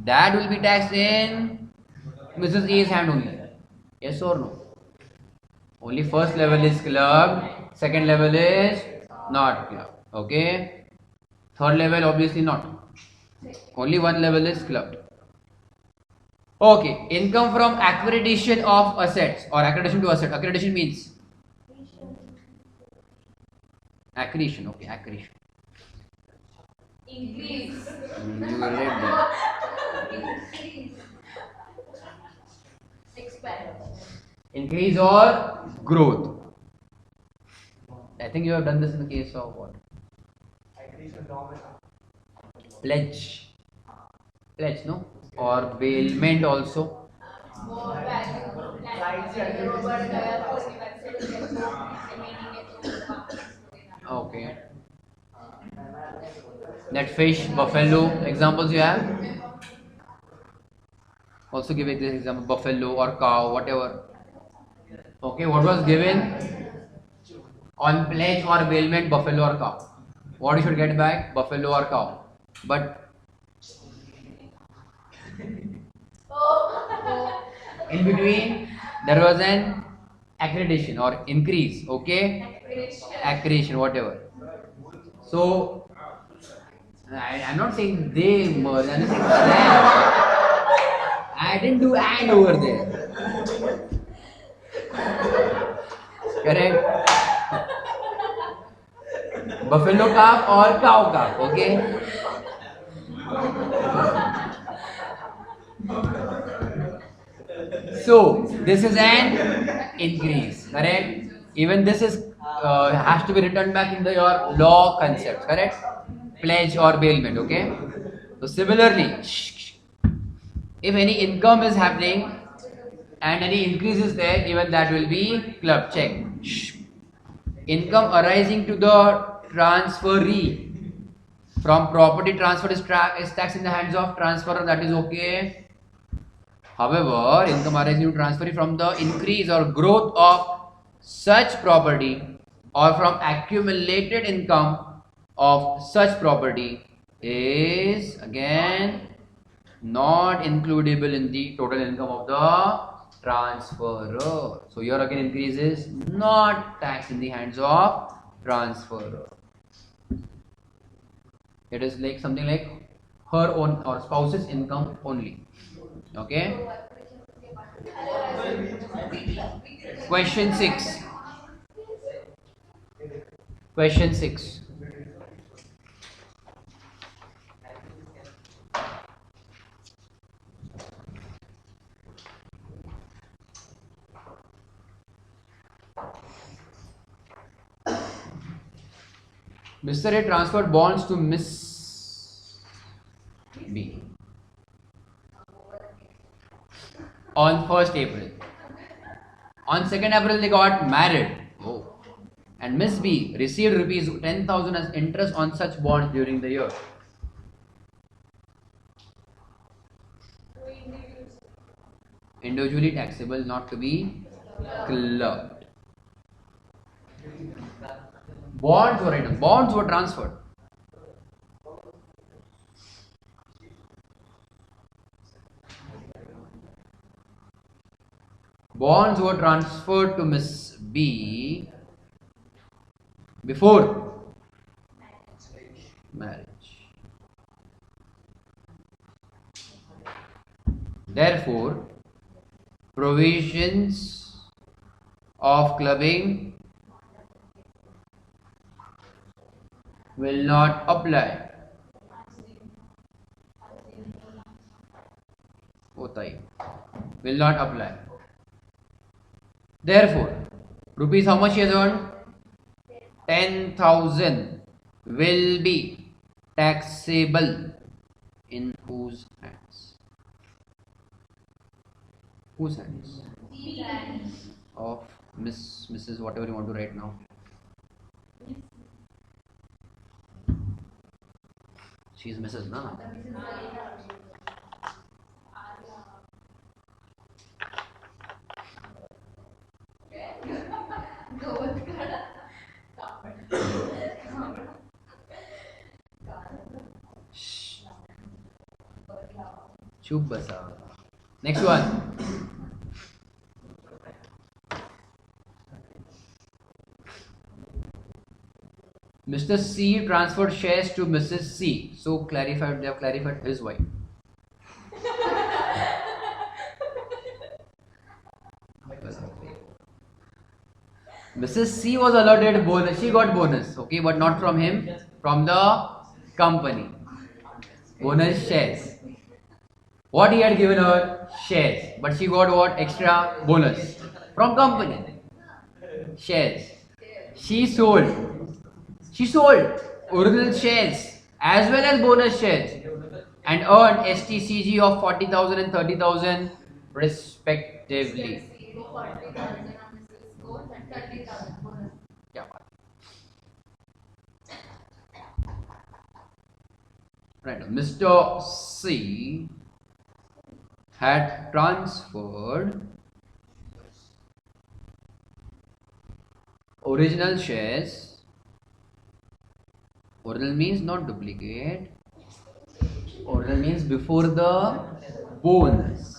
that will be taxed in Mrs. A's hand only. Yes or no? Only first level is clubbed, second level is not clubbed. Okay? Third level obviously not. Only one level is clubbed. Okay, income from accreditation of assets or accreditation to asset. Accreditation means accretion. Okay, accretion. increase. You read that. Increase. Expand. Increase or growth. I think you have done this in the case of what? Pledge. Pledge, no? Or bailment also. More value. Like बढ़ गया तो उसके बाद से जो remaining है तो वापस हो देना. Okay. That fish, buffalo, examples you have? Also give this example, buffalo or cow, whatever. Okay, what was given on pledge or bailment, buffalo or cow? What you should get back, buffalo or cow? But in between there was an accreditation or increase. Okay, accretion, whatever. So I'm not saying they merge, I'm just saying that. I didn't do and over there. Correct? Buffalo calf or cow calf, okay? So this is an increase, correct? Even this is has to be returned back in your law concepts, correct? Pledge or bailment, okay? So similarly, if any income is happening and any increase is there, even that will be club. Check. Income arising to the transferee from property transfer is taxed in the hands of transferor, that is okay. However, income arising to transferee from the increase or growth of such property or from accumulated income of such property is again not includable in the total income of the transferor. So here again increase is not taxed in the hands of transferor. It is like something like her own or spouse's income only. Okay. Question 6. Question 6. Mr. A transferred bonds to Miss B on 1st April. On 2nd April they got married. Oh. And Miss B received rupees 10,000 as interest on such bonds during the year. Individually taxable, not to be clubbed. Bonds were written. Bonds were transferred. Bonds were transferred to Miss B before marriage. Therefore, provisions of clubbing will not apply. Will not apply. Therefore, rupees how much he has earned? 10,000 will be taxable in whose hands? Whose hands? Of Mrs. whatever you want to write now. She's Mrs. Na? Chup basa. Next one. Mr. C transferred shares to Mrs. C. So clarified, they have clarified his wife. Mrs. C was allotted bonus. She got bonus, okay, but not from him, from the company. Bonus shares. What he had given her? Shares. But she got what? Extra bonus from company. Shares. She sold original shares as well as bonus shares and earned STCG of 40,000 and 30,000 respectively. Right. Mr. C had transferred original shares. Original means not duplicate. Original means before the bonus.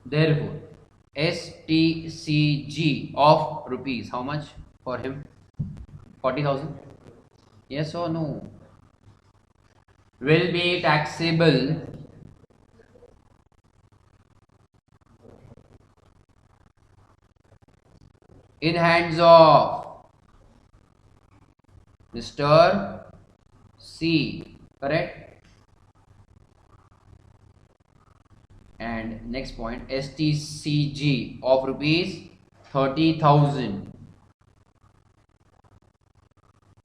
Therefore, STCG of rupees, how much for him? 40,000? Yes or no? Will be taxable in hands of Mr. C, correct? And next point, STCG of rupees 30,000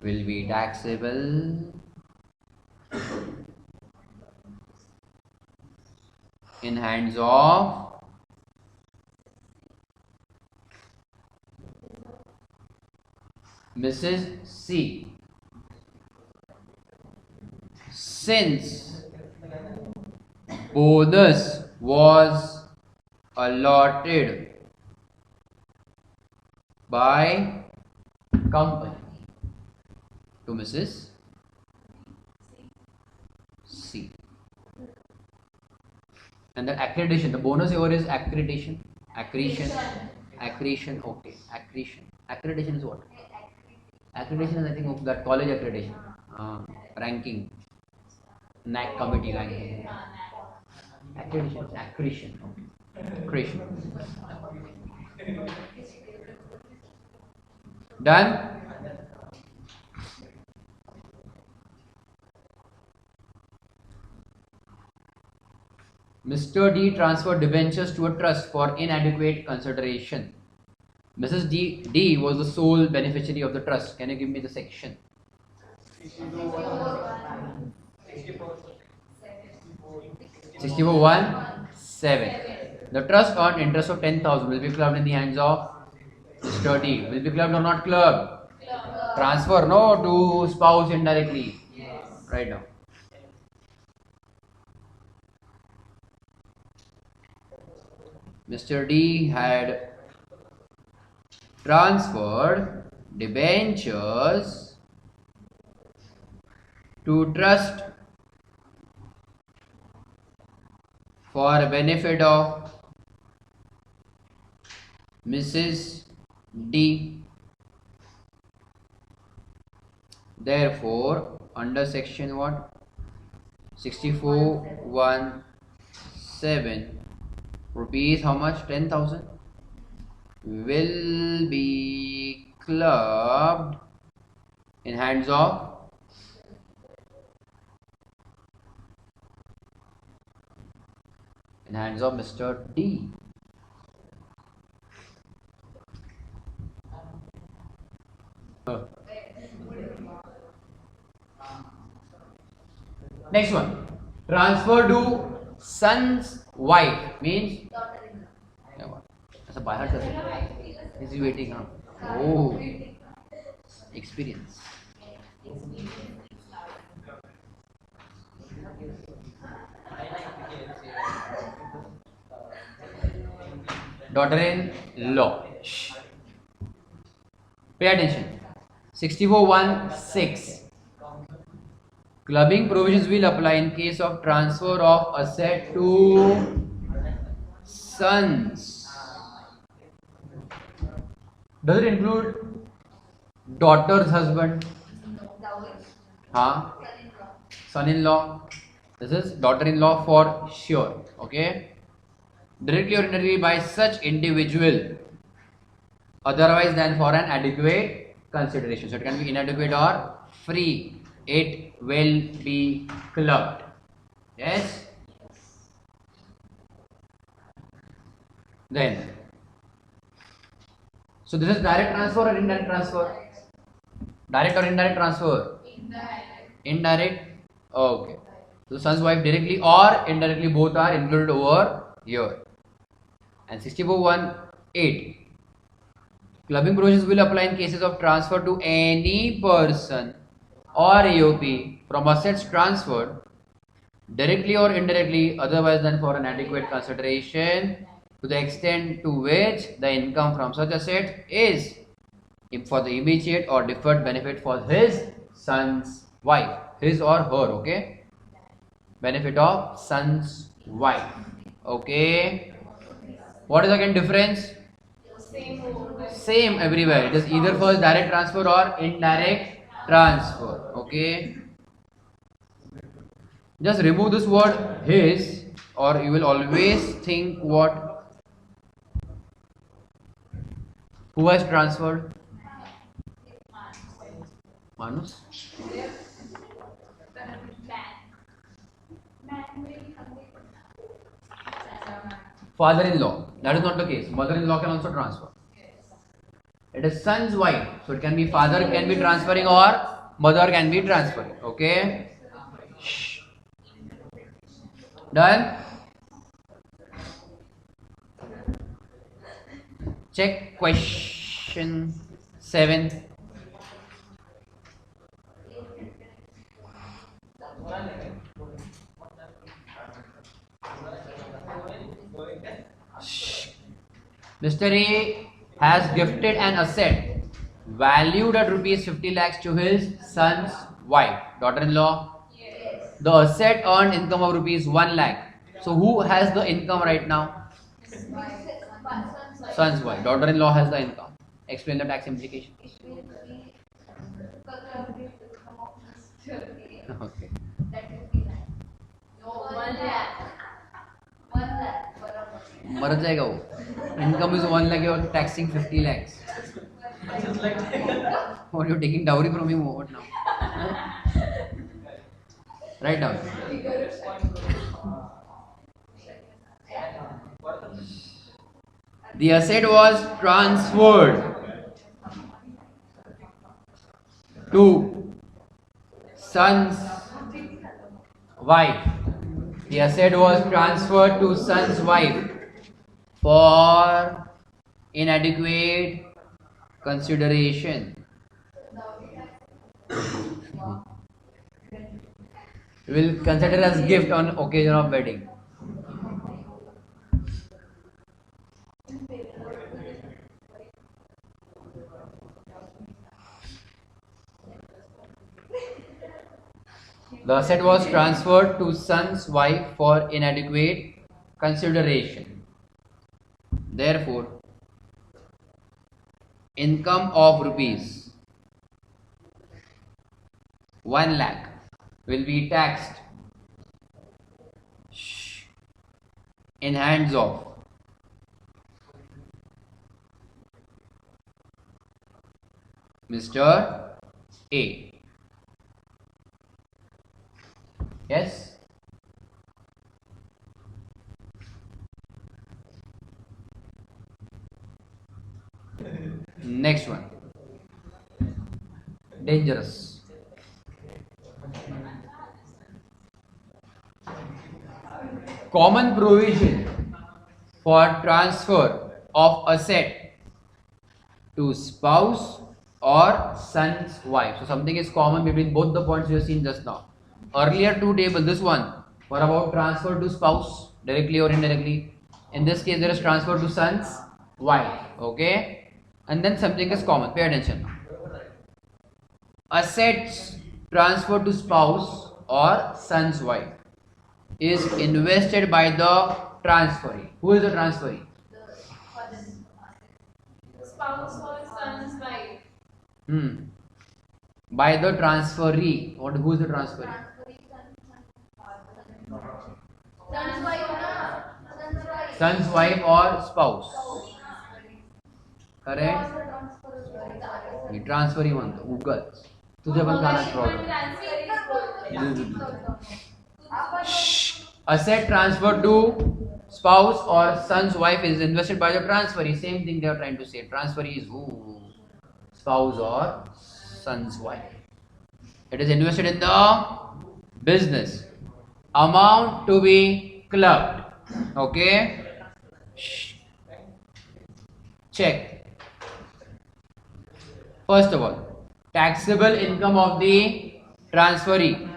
will be taxable in hands of Mrs. C. Since bonus was allotted by company to Mrs. C. And the accreditation, the bonus here is accreditation, accretion, okay, accreditation is what? Accreditation is, I think, of that college accreditation, ranking, NAC committee ranking. Accreditation, accretion, okay. Accretion. Done? Mr. D transferred debentures to a trust for inadequate consideration. Mrs. D was the sole beneficiary of the trust. Can you give me the section? 64.1.7. The trust earned interest of 10,000 will be clubbed in the hands of Mr. D will be clubbed or not clubbed? Transfer, no, to spouse indirectly. Right now. Mr. D had transferred debentures to trust for benefit of Mrs. D. Therefore, under section what? 6417 rupees, how much? 10,000 will be clubbed in hands of Mr. D. Next one, transfer to son's wife means ऐसा by heart कर is he waiting? Huh? Oh, experience. Daughter-in-law. Pay attention. 6416. Clubbing provisions will apply in case of transfer of asset to sons. Does it include daughter's husband? Huh? Son-in-law. This is daughter-in-law for sure. Okay. Directly or indirectly by such individual, otherwise than for an adequate consideration. So it can be inadequate or free. It will be clubbed. Yes. Then, so this is direct transfer or indirect transfer? Direct or indirect transfer? Indirect. Okay. So son's wife directly or indirectly, both are included over here. And 6418. Clubbing provisions will apply in cases of transfer to any person or AOP from assets transferred directly or indirectly, otherwise than for an adequate consideration, to the extent to which the income from such asset is for the immediate or deferred benefit for his son's wife, his or her. Okay, benefit of son's wife. Okay, what is again difference? Same everywhere. It is either first direct transfer or indirect transfer. Okay, just remove this word his, or you will always think what? Who has transferred? Manus? Father-in-law. That is not the case. Mother-in-law can also transfer. It is son's wife. So it can be father can be transferring or mother can be transferring. Okay. Shh. Done? Check question 7. Mr. A has gifted an asset valued at rupees 50 lakhs to his son's wife, daughter-in-law. Yes. The asset earned income of rupees 1 lakh. So who has the income right now? Son's wife. Daughter-in-law has the income. Explain the tax implication. Okay. मर जाएगा वो. Income is 1 lakh, you are taxing 50 lakhs. Or you are taking dowry from him? What now? Write down. The asset was transferred to son's wife. The asset was transferred to son's wife for inadequate consideration will consider as gift on occasion of wedding. The asset was transferred to son's wife for inadequate consideration. Therefore, income of rupees 1 lakh will be taxed in hands of Mr. A. Yes? Next one. Dangerous. Common provision for transfer of asset to spouse or son's wife. So something is common between both the points we have seen just now. Earlier two tables, this one were about transfer to spouse directly or indirectly. In this case, there is transfer to son's wife. Okay, and then something is common. Pay attention. Assets transferred to spouse or son's wife is invested by the transferee. Who is the transferee? Spouse or son's wife. By the transferee. Who is the transferee? Son's wife or spouse. Correct? मी ट्रान्सफरी म्हणतो उगाच तुझ्या पण कानात problem. Asset transferred to spouse or son's wife is invested by the transferee. Same thing they are trying to say. Transferee is who? Spouse or son's wife. It is invested in the business. Amount to be clubbed. Okay? Check. First of all, taxable income of the transferee.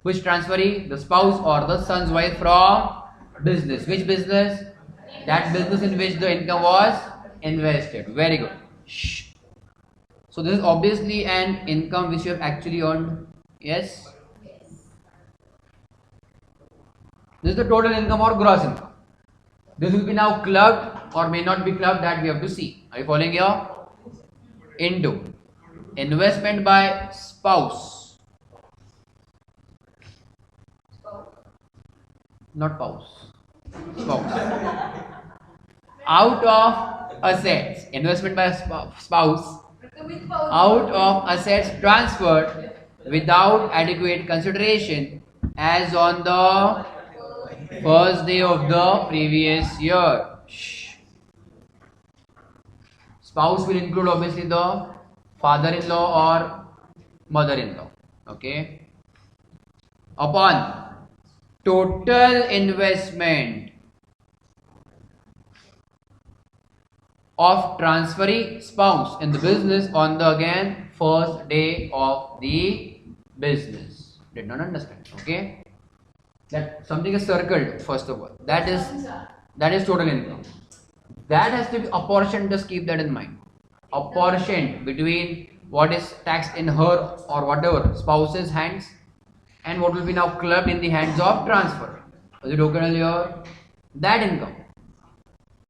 Which transferee? The spouse or the son's wife from business. Which business? That business in which the income was invested. Very good. So this is obviously an income which you have actually earned. Yes? This is the total income or gross income. This will be now clubbed or may not be clubbed, that we have to see. Are you following here? Into investment by spouse. Not spouse. Spouse. Out of assets. Investment by spouse. Out of assets transferred without adequate consideration as on the first day of the previous year. Spouse will include obviously the father-in-law or mother-in-law. Okay. Upon total investment of transferee spouse in the business on the again first day of the business. Did not understand. Okay. That something is circled first of all. That is total income. That has to be apportioned. Just keep that in mind. Apportioned between what is taxed in her or whatever spouse's hands and what will be now clubbed in the hands of transfer. Was it okay earlier? That income.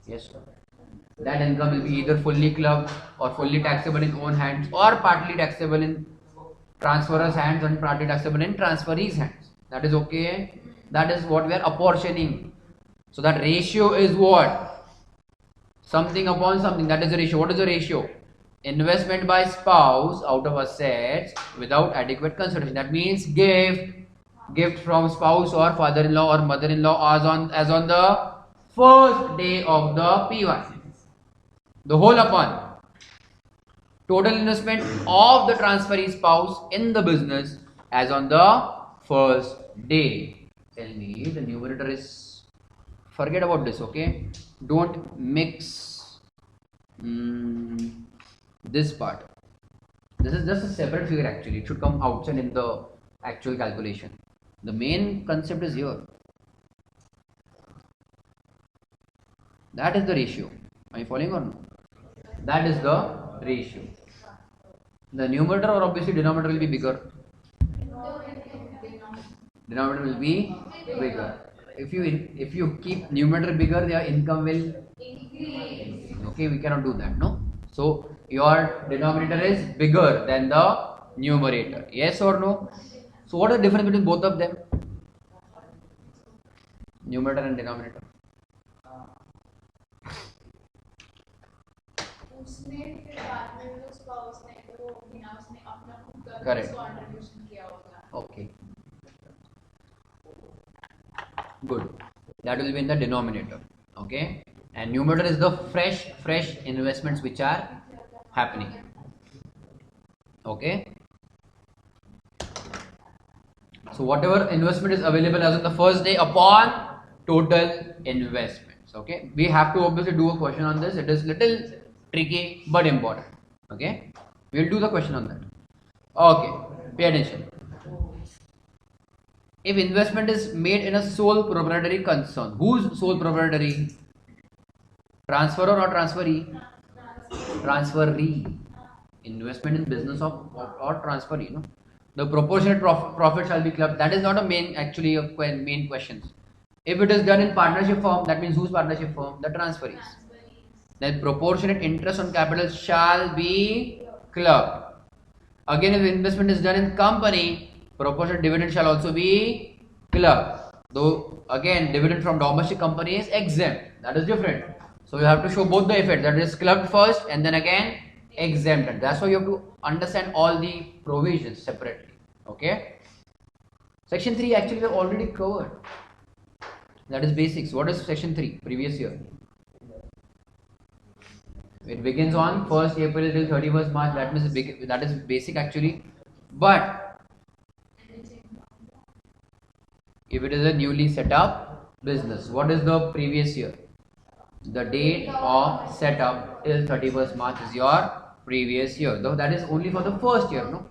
Yes, sir. That income will be either fully clubbed or fully taxable in own hands or partly taxable in transferor's hands and partly taxable in transferee's hands. That is okay. That is what we are apportioning. So that ratio is what? Something upon something. That is the ratio. What is the ratio? Investment by spouse out of assets without adequate consideration. That means gift from spouse or father-in-law or mother-in-law as on the first day of the PY. The whole upon total investment of the transferee spouse in the business as on the first day. Tell me, the numerator is, forget about this, okay? Don't mix this part. This is just a separate figure actually. It should come outside in the actual calculation. The main concept is here. That is the ratio. Are you following or no? That is the ratio. The numerator or obviously denominator will be bigger. Denominator will be bigger. If you keep numerator bigger, your income will increase. Okay, we cannot do that, no? So your denominator is bigger than the numerator. Yes or no? So what is the difference between both of them? Numerator and denominator. Correct. Okay. Good. That will be in the denominator. Okay. And numerator is the fresh investments which are happening. Okay. So whatever investment is available as on the first day upon total investments. Okay. We have to obviously do a question on this. It is little tricky but important. Okay. We will do the question on that. Okay. Pay attention. If investment is made in a sole proprietary concern, whose sole proprietary? Transferor or transferee? Transferee. Investment in business of or transferee. No? The proportionate profit shall be clubbed. That is not a main main questions. If it is done in partnership firm, that means whose partnership firm? The transferees. Then proportionate interest on capital shall be clubbed. Again, if investment is done in company, proportionate dividend shall also be clubbed. Though again, dividend from domestic company is exempt. That is different. So you have to show both the effects. That is clubbed first and then again exempted. That's why you have to understand all the provisions separately. Okay. Section 3 actually we have already covered. That is basics. What is section 3? Previous year. It begins on 1st April till 31st March. That is basic actually. But if it is a newly set up business, what is the previous year? The date of setup till 31st March is your previous year. Though that is only for the first year, no?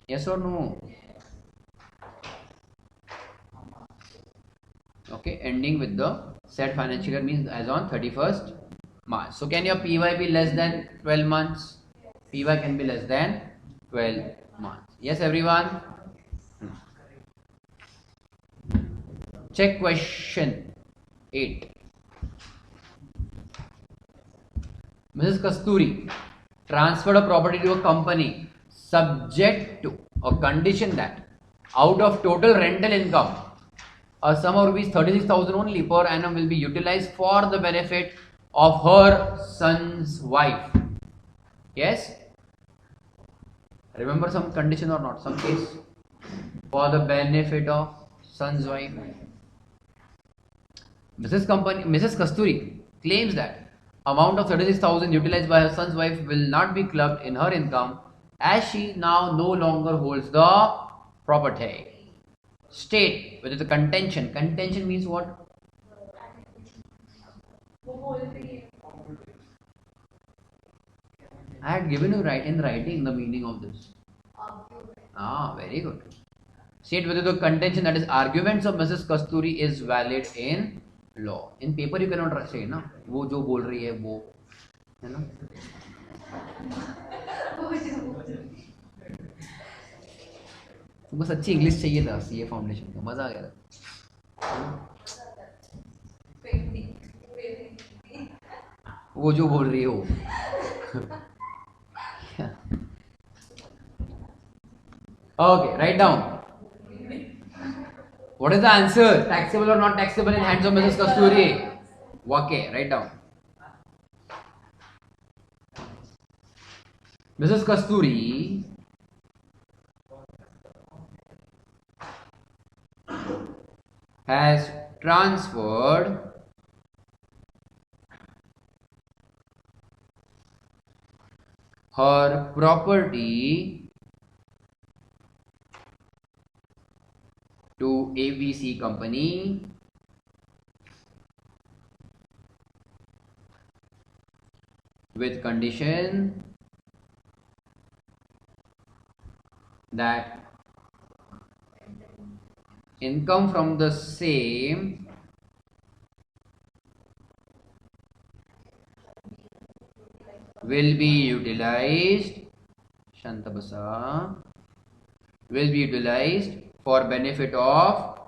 Yes or no? Okay, ending with the said financial year means as on 31st March. So can your PY be less than 12 months? PY can be less than 12 months. Yes, everyone? Check question 8. Mrs. Kasturi transferred a property to a company subject to a condition that out of total rental income, a sum of rupees 36,000 only per annum will be utilized for the benefit of her son's wife. Yes? Remember some condition or not? Some case? For the benefit of son's wife. Mrs. Kasturi claims that amount of 36,000 utilized by her son's wife will not be clubbed in her income as she now no longer holds the property. State whether the contention. Contention means what? I had given you in writing the meaning of this. Ah, very good. State whether the contention, that is arguments of Mrs. Kasturi, is valid in law. In paper you cannot say ना वो जो बोल रही है वो है ना. तुमको सच्ची इंग्लिश चाहिए था सीए फाउंडेशन का, मजा आ गया था. वो जो बोल रही है वो. Okay, write down. What is the answer? Taxable or not taxable in hands of Mrs. Kasturi? Okay, write down. Mrs. Kasturi has transferred her property to ABC company with condition that income from the same will be utilized, Shantabasa, will be utilized for benefit of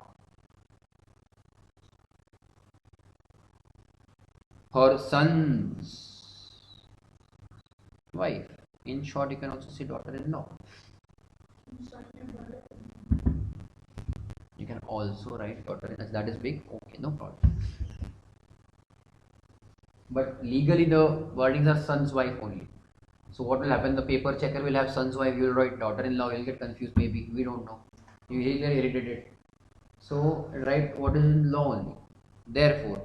her son's wife. In short, you can also say daughter-in-law. You can also write daughter-in-law. That is big. Okay, no problem. But legally, the wordings are son's wife only. So what will happen? The paper checker will have son's wife. You will write daughter-in-law. You'll get confused. Maybe we don't know. You get irritated. So write what is in law only. Therefore,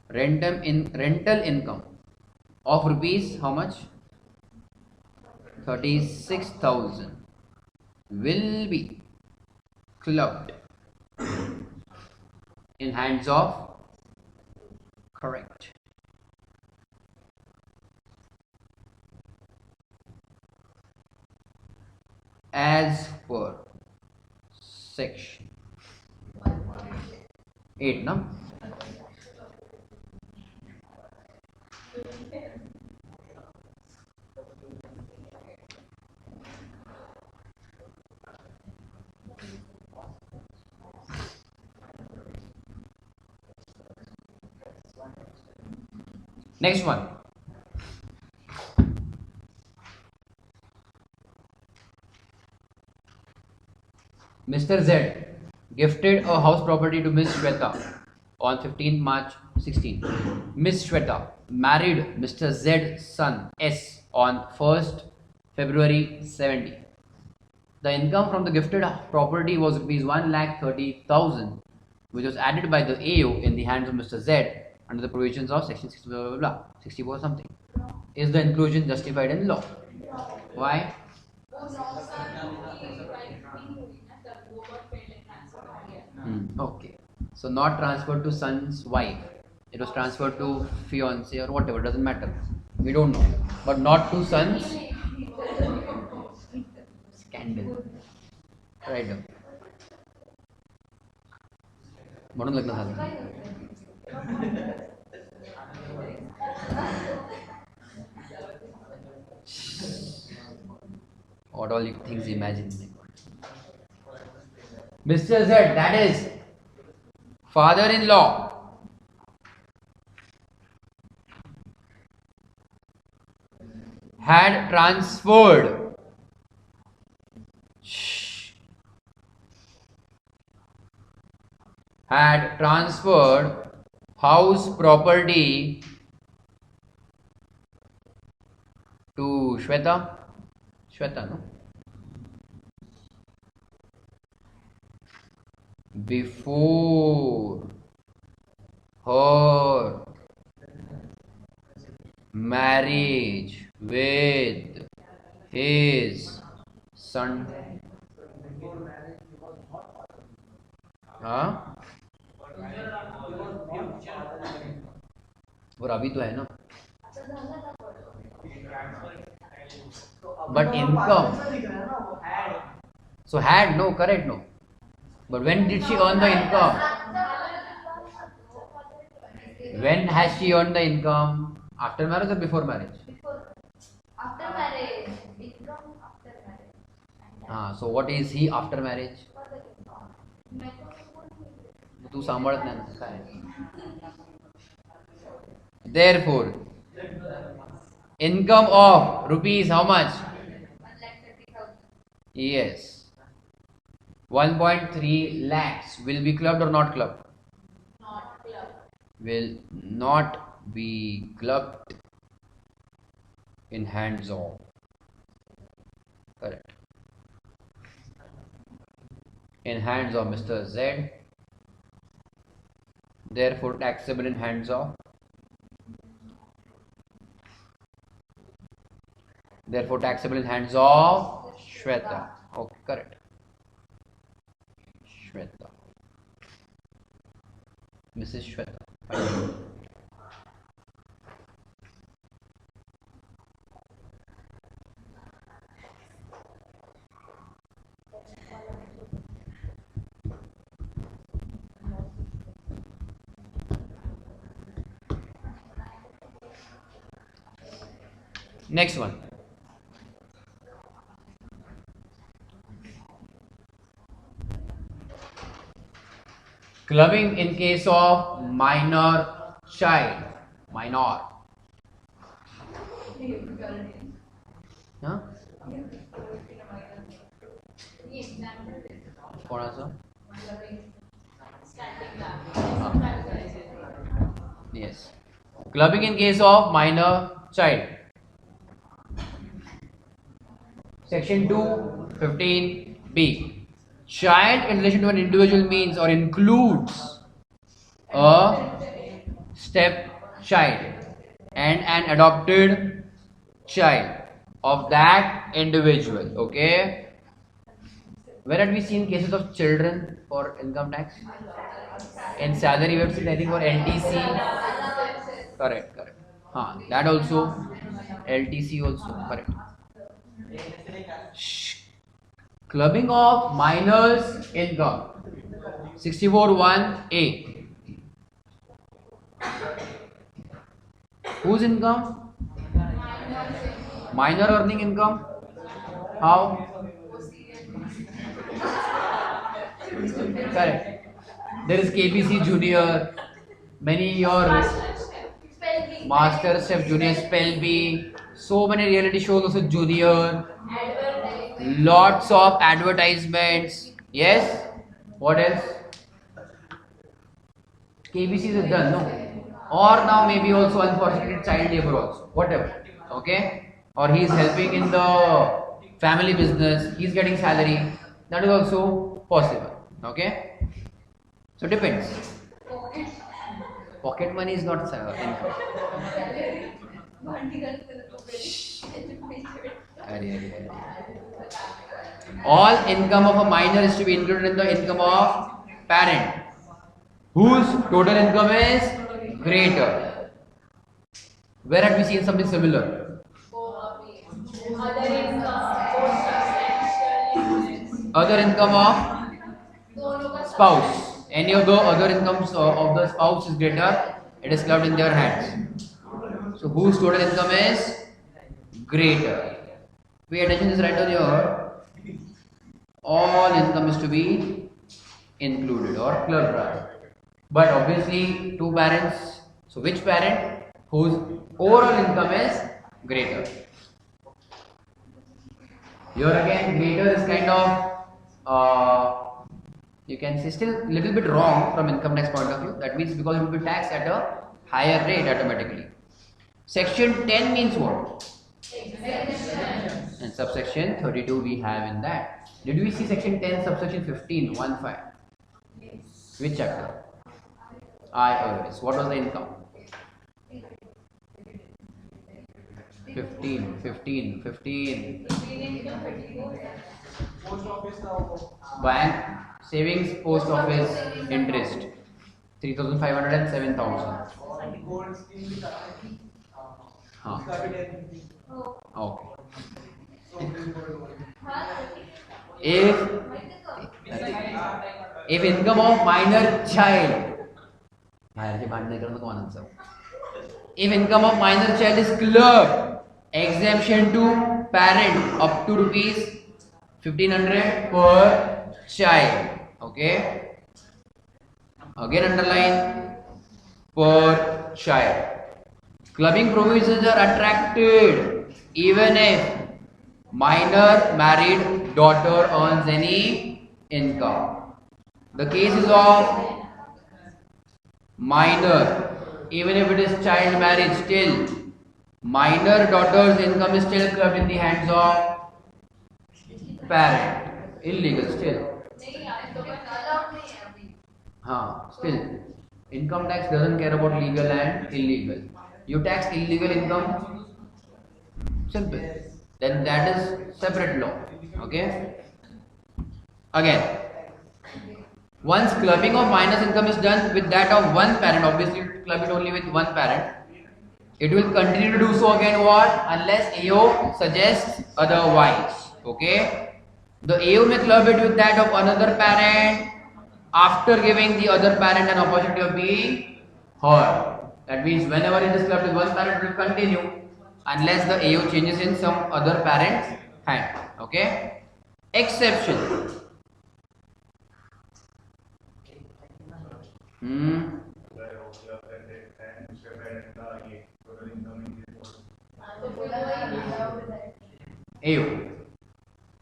rental income of rupees how much? 36,000 will be clubbed in hands of, correct, as per section 8, no? Next one. Mr. Z gifted a house property to Miss Shweta on 15th March 16. Miss Shweta married Mr. Z's son S on 1st February 70. The income from the gifted property was rupees 1,30,000, which was added by the AO in the hands of Mr. Z under the provisions of section 60 blah, blah, blah, 64 something. Is the inclusion justified in law? Why? Okay. So not transferred to son's wife. It was transferred to fiance or whatever. Doesn't matter. We don't know. But not to son's. Scandal. Right. म्हणून लग्न झालं. What all things imagine. Mr. Z, that is father-in-law, had transferred house property to Shweta, no? Before her marriage with his son. हाँ और अभी तो है ना. But income. So had, no, correct, no. But when did she earn the income? When has she earned the income? After marriage or before marriage? After marriage. Income after marriage. So what is he after marriage? तू सांभाळत नाही ना काय. Therefore, income of rupees how much? 1,30,000. Yes. 1.3 lakhs will be clubbed or not clubbed? Not club. Will not be clubbed in hands of. Correct. In hands of Mr. Z. Therefore taxable in hands of. Therefore taxable in hands of Shweta. Okay, correct. Shweta. Mrs. Shweta. Next one. Clubbing in case of minor child. Minor. Huh? कौन सा? Yes. Clubbing in case of minor child. Section 215B. Child in relation to an individual means or includes a stepchild and an adopted child of that individual. Okay. Where had we seen cases of children for income tax? In salary, we have seen, I think, for LTC. Correct. That also. LTC also. Correct. Clubbing of minors income. 64(1)(a). Whose income? Minor earning income. How? Correct. There is KBC Junior, many your Master Chef Junior, Spell Bee, so many reality shows also Junior, lots of advertisements. Yes. What else? KBC is done, no? Or now maybe also unfortunately child labor also, whatever. Okay. Or he is helping in the family business. He is getting salary. That is also possible. Okay. So depends. Pocket money is not income. All income of a minor is to be included in the income of parent, whose total income is greater. Where have we seen something similar? Other income of spouse. Any of the other incomes of the spouse is greater, it is clubbed in their hands. So whose total income is greater? Pay attention to this right down here. All income is to be included or clubbed rather. But obviously two parents. So which parent? Whose overall income is greater. Here again greater is kind of you can say still little bit wrong from income tax point of view. That means because it will be taxed at a higher rate automatically. Section 10 means what? And subsection 32 we have in that. Did we see section 10 subsection 15 1-5? Which chapter? IRS. What was the income? 15. Bank savings, post office interest 3,500 and 7,000. Okay. If income of minor child, if income of minor child is clubbed, exemption to parent up to rupees 1,500 per child. Okay. Again underline per child. Clubbing provisions are attracted even if minor married daughter earns any income. The cases of minor, even if it is child marriage, still minor daughter's income is still clubbed in the hands of parent. Illegal still. Still income tax doesn't care about legal and illegal. You tax illegal income, simple. Then that is separate law. Okay. Again, once clubbing of minor's income is done with that of one parent, obviously club it only with one parent. It will continue to do so again what? Unless AO suggests otherwise. Okay. The AO may club it with that of another parent after giving the other parent an opportunity of being heard. That means whenever it is clubbed with one parent, it will continue unless the AO changes in some other parent's hand. Okay. Exception. AO.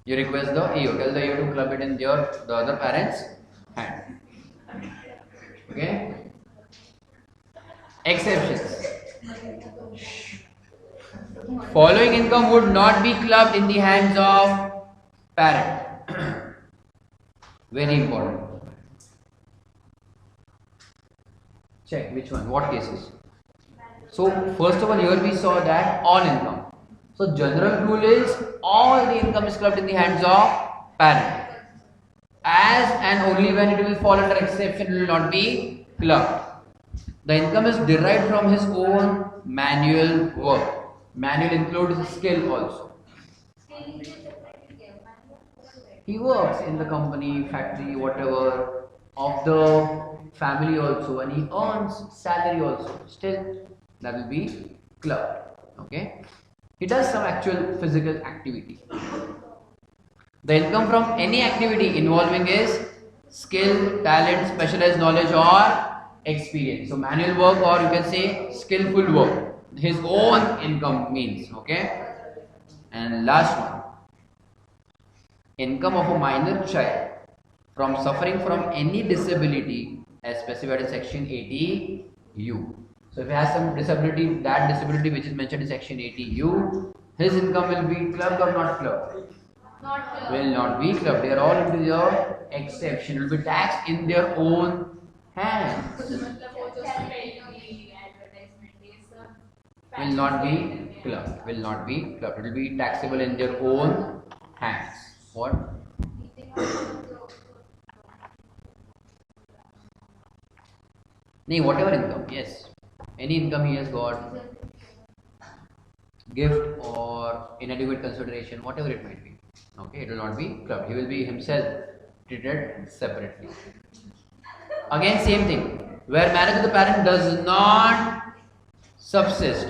You request the AO. Tell the AO to club it in the other parent's hand. Okay. Exceptions. Following income would not be clubbed in the hands of parent. Very important. Check which one, what cases. So first of all, here we saw that all income. So general rule is all the income is clubbed in the hands of parent. As and only when it will fall under exception, it will not be clubbed. The income is derived from his own manual work. Manual includes skill also. He works in the company, factory, whatever, of the family also, and he earns salary also. Still, that will be clubbed. Okay. He does some actual physical activity. The income from any activity involving his skill, talent, specialized knowledge or experience. So manual work, or you can say skillful work. His own income means. Okay. And last one. Income of a minor child from suffering from any disability as specified in section 80U. So if he has some disability, that disability which is mentioned in section 80U, his income will be clubbed or not clubbed? Not clubbed. Will not be clubbed. They are all into your exception. It will be taxed in their own hands. Will not be clubbed. Will not be clubbed. It will be taxable in their own hands. What? Nee, whatever income, yes. Any income he has got, gift or inadequate consideration, whatever it might be. Okay, it will not be clubbed. He will be himself treated separately. Again, same thing. Where marriage of the parent does not subsist,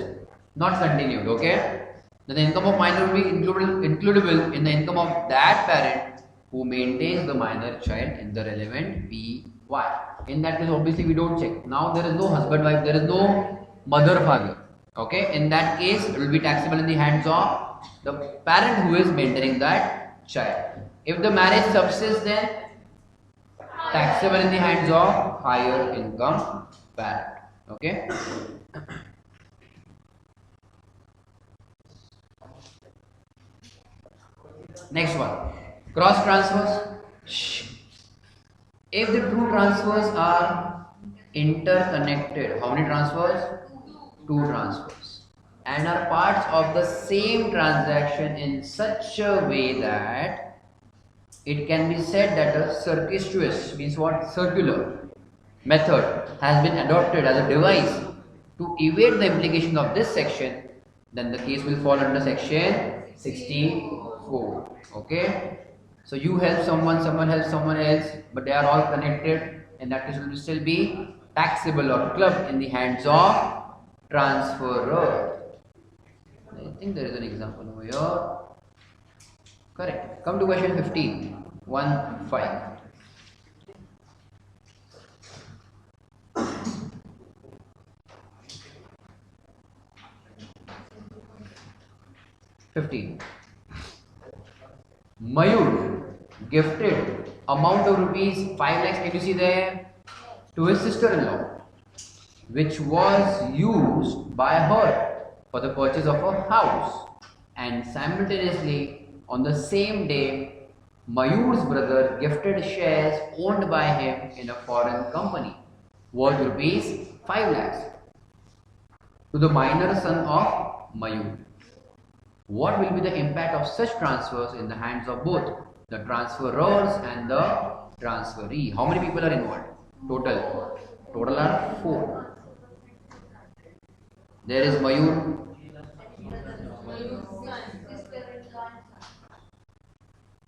not continued, okay? Then the income of minor will be includable in the income of that parent who maintains the minor child in the relevant PY. In that case, obviously we don't check. Now there is no husband, wife, there is no mother, father. Okay, in that case, it will be taxable in the hands of the parent who is maintaining that child. If the marriage subsists, then taxable in the hands of higher income parent. Okay. Next one, cross transfers. If the two transfers are interconnected, how many transfers? Two transfers, and are parts of the same transaction in such a way that it can be said that a circuitous, means what? Circular method has been adopted as a device to evade the implication of this section, then the case will fall under section 64. Okay. So you help someone, someone helps someone else, but they are all connected. In that case, it will still be taxable or clubbed in the hands of transferor. I think there is an example over here. Correct. Come to question 15. 1-5. Mayur gifted amount of rupees 5 lakhs, can you see there, to his sister-in-law, which was used by her for the purchase of a house, and simultaneously on the same day Mayur's brother gifted shares owned by him in a foreign company worth rupees 5 lakhs to the minor son of Mayur. What will be the impact of such transfers in the hands of both the transferors and the transferee? How many people are involved? Total are 4. There is Mayur,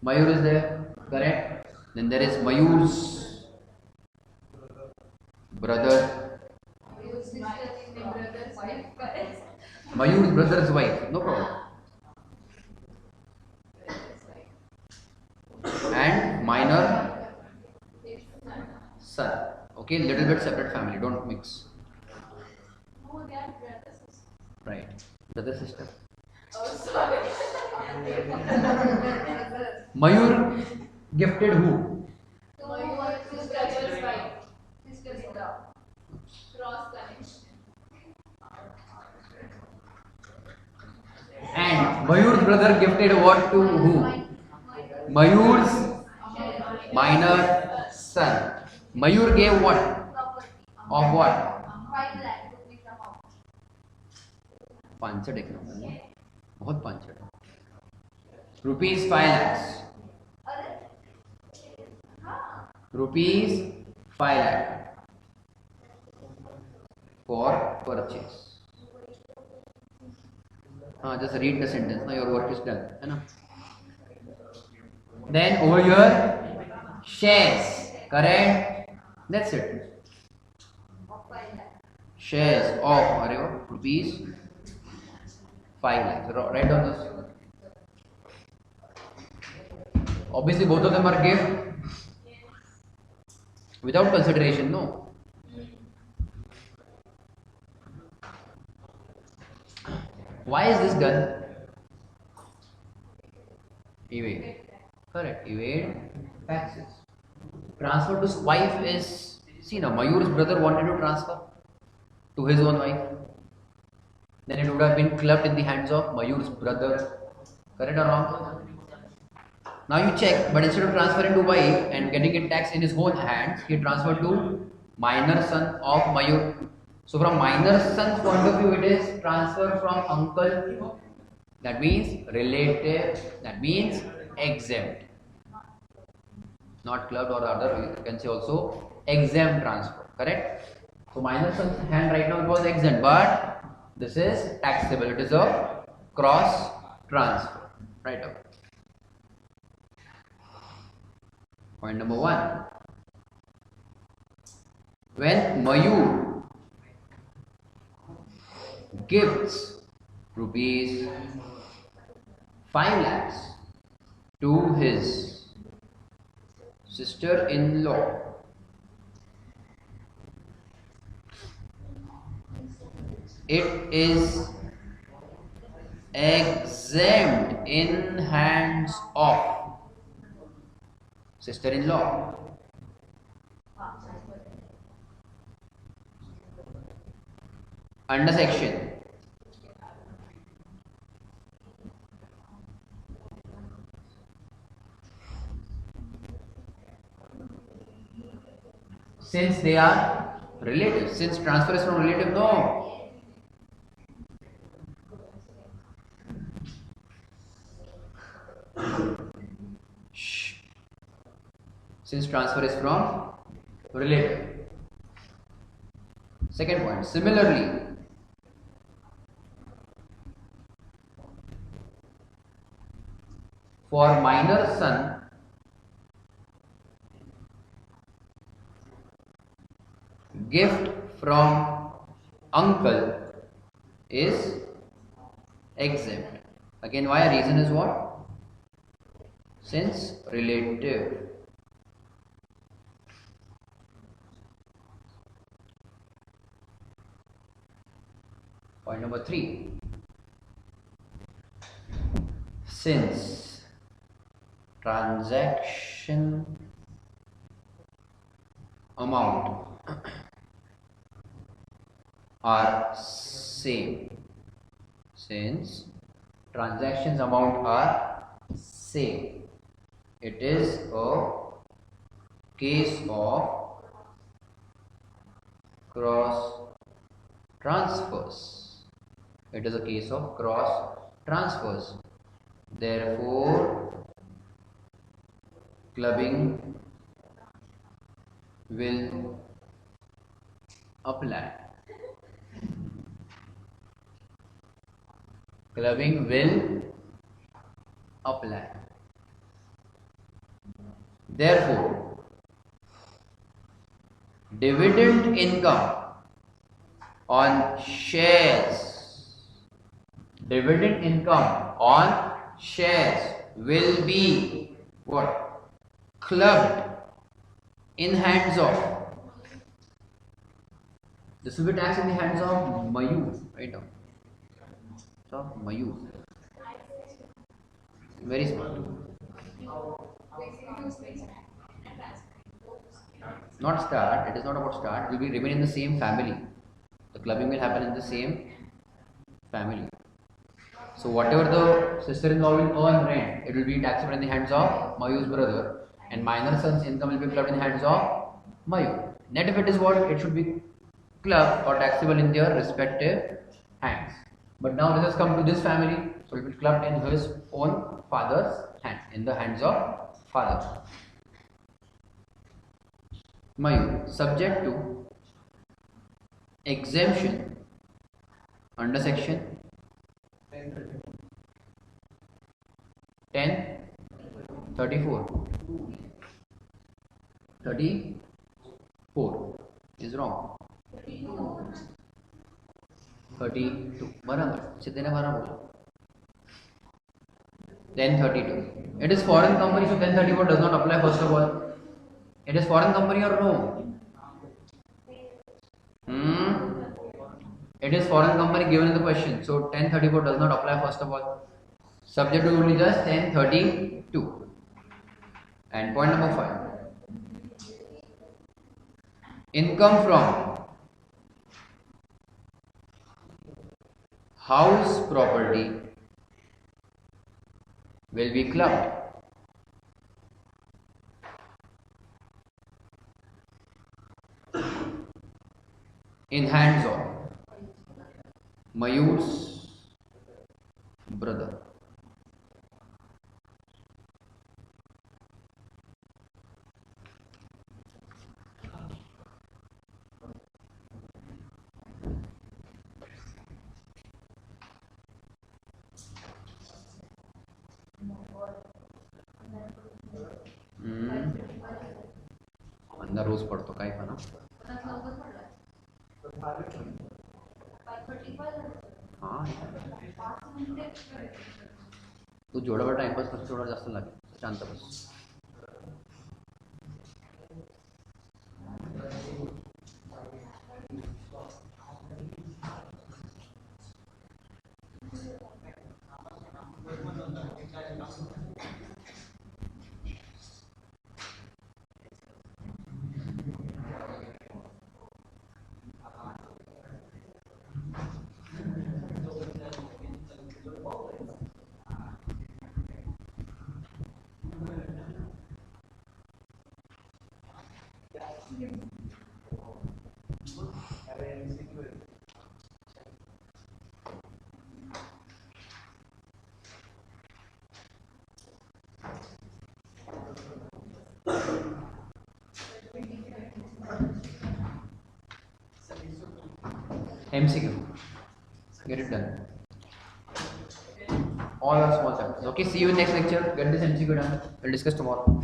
Mayur is there, correct? Then there is Mayur's brother, Mayur's brother's wife, no problem. And minor son. Okay, little bit separate family, don't mix. No, they are brother sister. Right. Brother, sister. Oh, sorry. Mayur gifted who? To his brother's wife. Sister-in-law. Cross connection. And Mayur's brother gifted what to who? Mayur's minor son. Mayur gave what? Of what? 5 lakh rupees amount. पांचट एक number बहुत पांचट rupees 5 lakhs rupees 5 lakh for purchase. हाँ, just read the sentence. Now your work is done, है ना? Then over here, shares, correct? That's it. Shares of अरे वो rupees 5 lakhs. Write down this. Obviously, both of them are gift without consideration. No. Why is this done? Evade. Correct. Evade taxes. Transfer to wife is, see now, Mayur's brother wanted to transfer to his own wife. Then it would have been clubbed in the hands of Mayur's brother. Correct or wrong? Now you check, but instead of transferring to wife and getting it taxed in his own hands, he transferred to minor son of Mayur. So from minor son's point of view, it is transfer from uncle. That means relative. That means exempt. Not clubbed or other. You can say also exempt transfer. Correct? So minor son's hand right now it was exempt, but this is taxable. It is a cross transfer. Right up. Point number 1. When Mayur gives rupees 5 lakhs to his sister-in-law, it is exempt in hands of sister-in-law. Under section. Since they are relatives. Since transfer is from relative, no. Shh. Since transfer is from relative. Second point. Similarly, for minor son, gift from uncle is exempt. Again, why? Reason is what? Since relative. Point number 3. Since transaction amount are same. Since transactions amount are same, it is a case of cross transfers. It is a case of cross transfers. Therefore, clubbing will apply. Clubbing will apply. Therefore, dividend income on shares Dividend income on shares will be what? Clubbed in hands of. This will be taxed in the hands of Mayur, right now. So Mayur. Very smart. Not start, it is not about start, it will be remain in the same family. The clubbing will happen in the same family. So whatever the sister-in-law will earn rent, it will be taxable in the hands of Mayur's brother, and minor son's income will be clubbed in the hands of Mayur. Net effect is what? It should be clubbed or taxable in their respective hands. But now this has come to this family, so it will be clubbed in his own father's hand, in the hands of father. Mayur, subject to exemption under section 1034. 34 is wrong. 32 बराबर सीधे ने बराबर बोला. 1032. It is foreign company, so 1034 does not apply first of all. It is foreign company or no? It is foreign company given in the question, so 1034 does not apply first of all. Subject to only just 1032. And point number 5. Income from house property will be clubbed in hands of Mayur's brother. अंदर रोज पढ़तो काय का ना हाँ तू जेवढा वेळ timepass करतो तेवढा जास्त लागेल शांत बस MCQ. Get it done. All are small chapters. Okay, see you in next lecture. Get this MCQ done. We'll discuss tomorrow.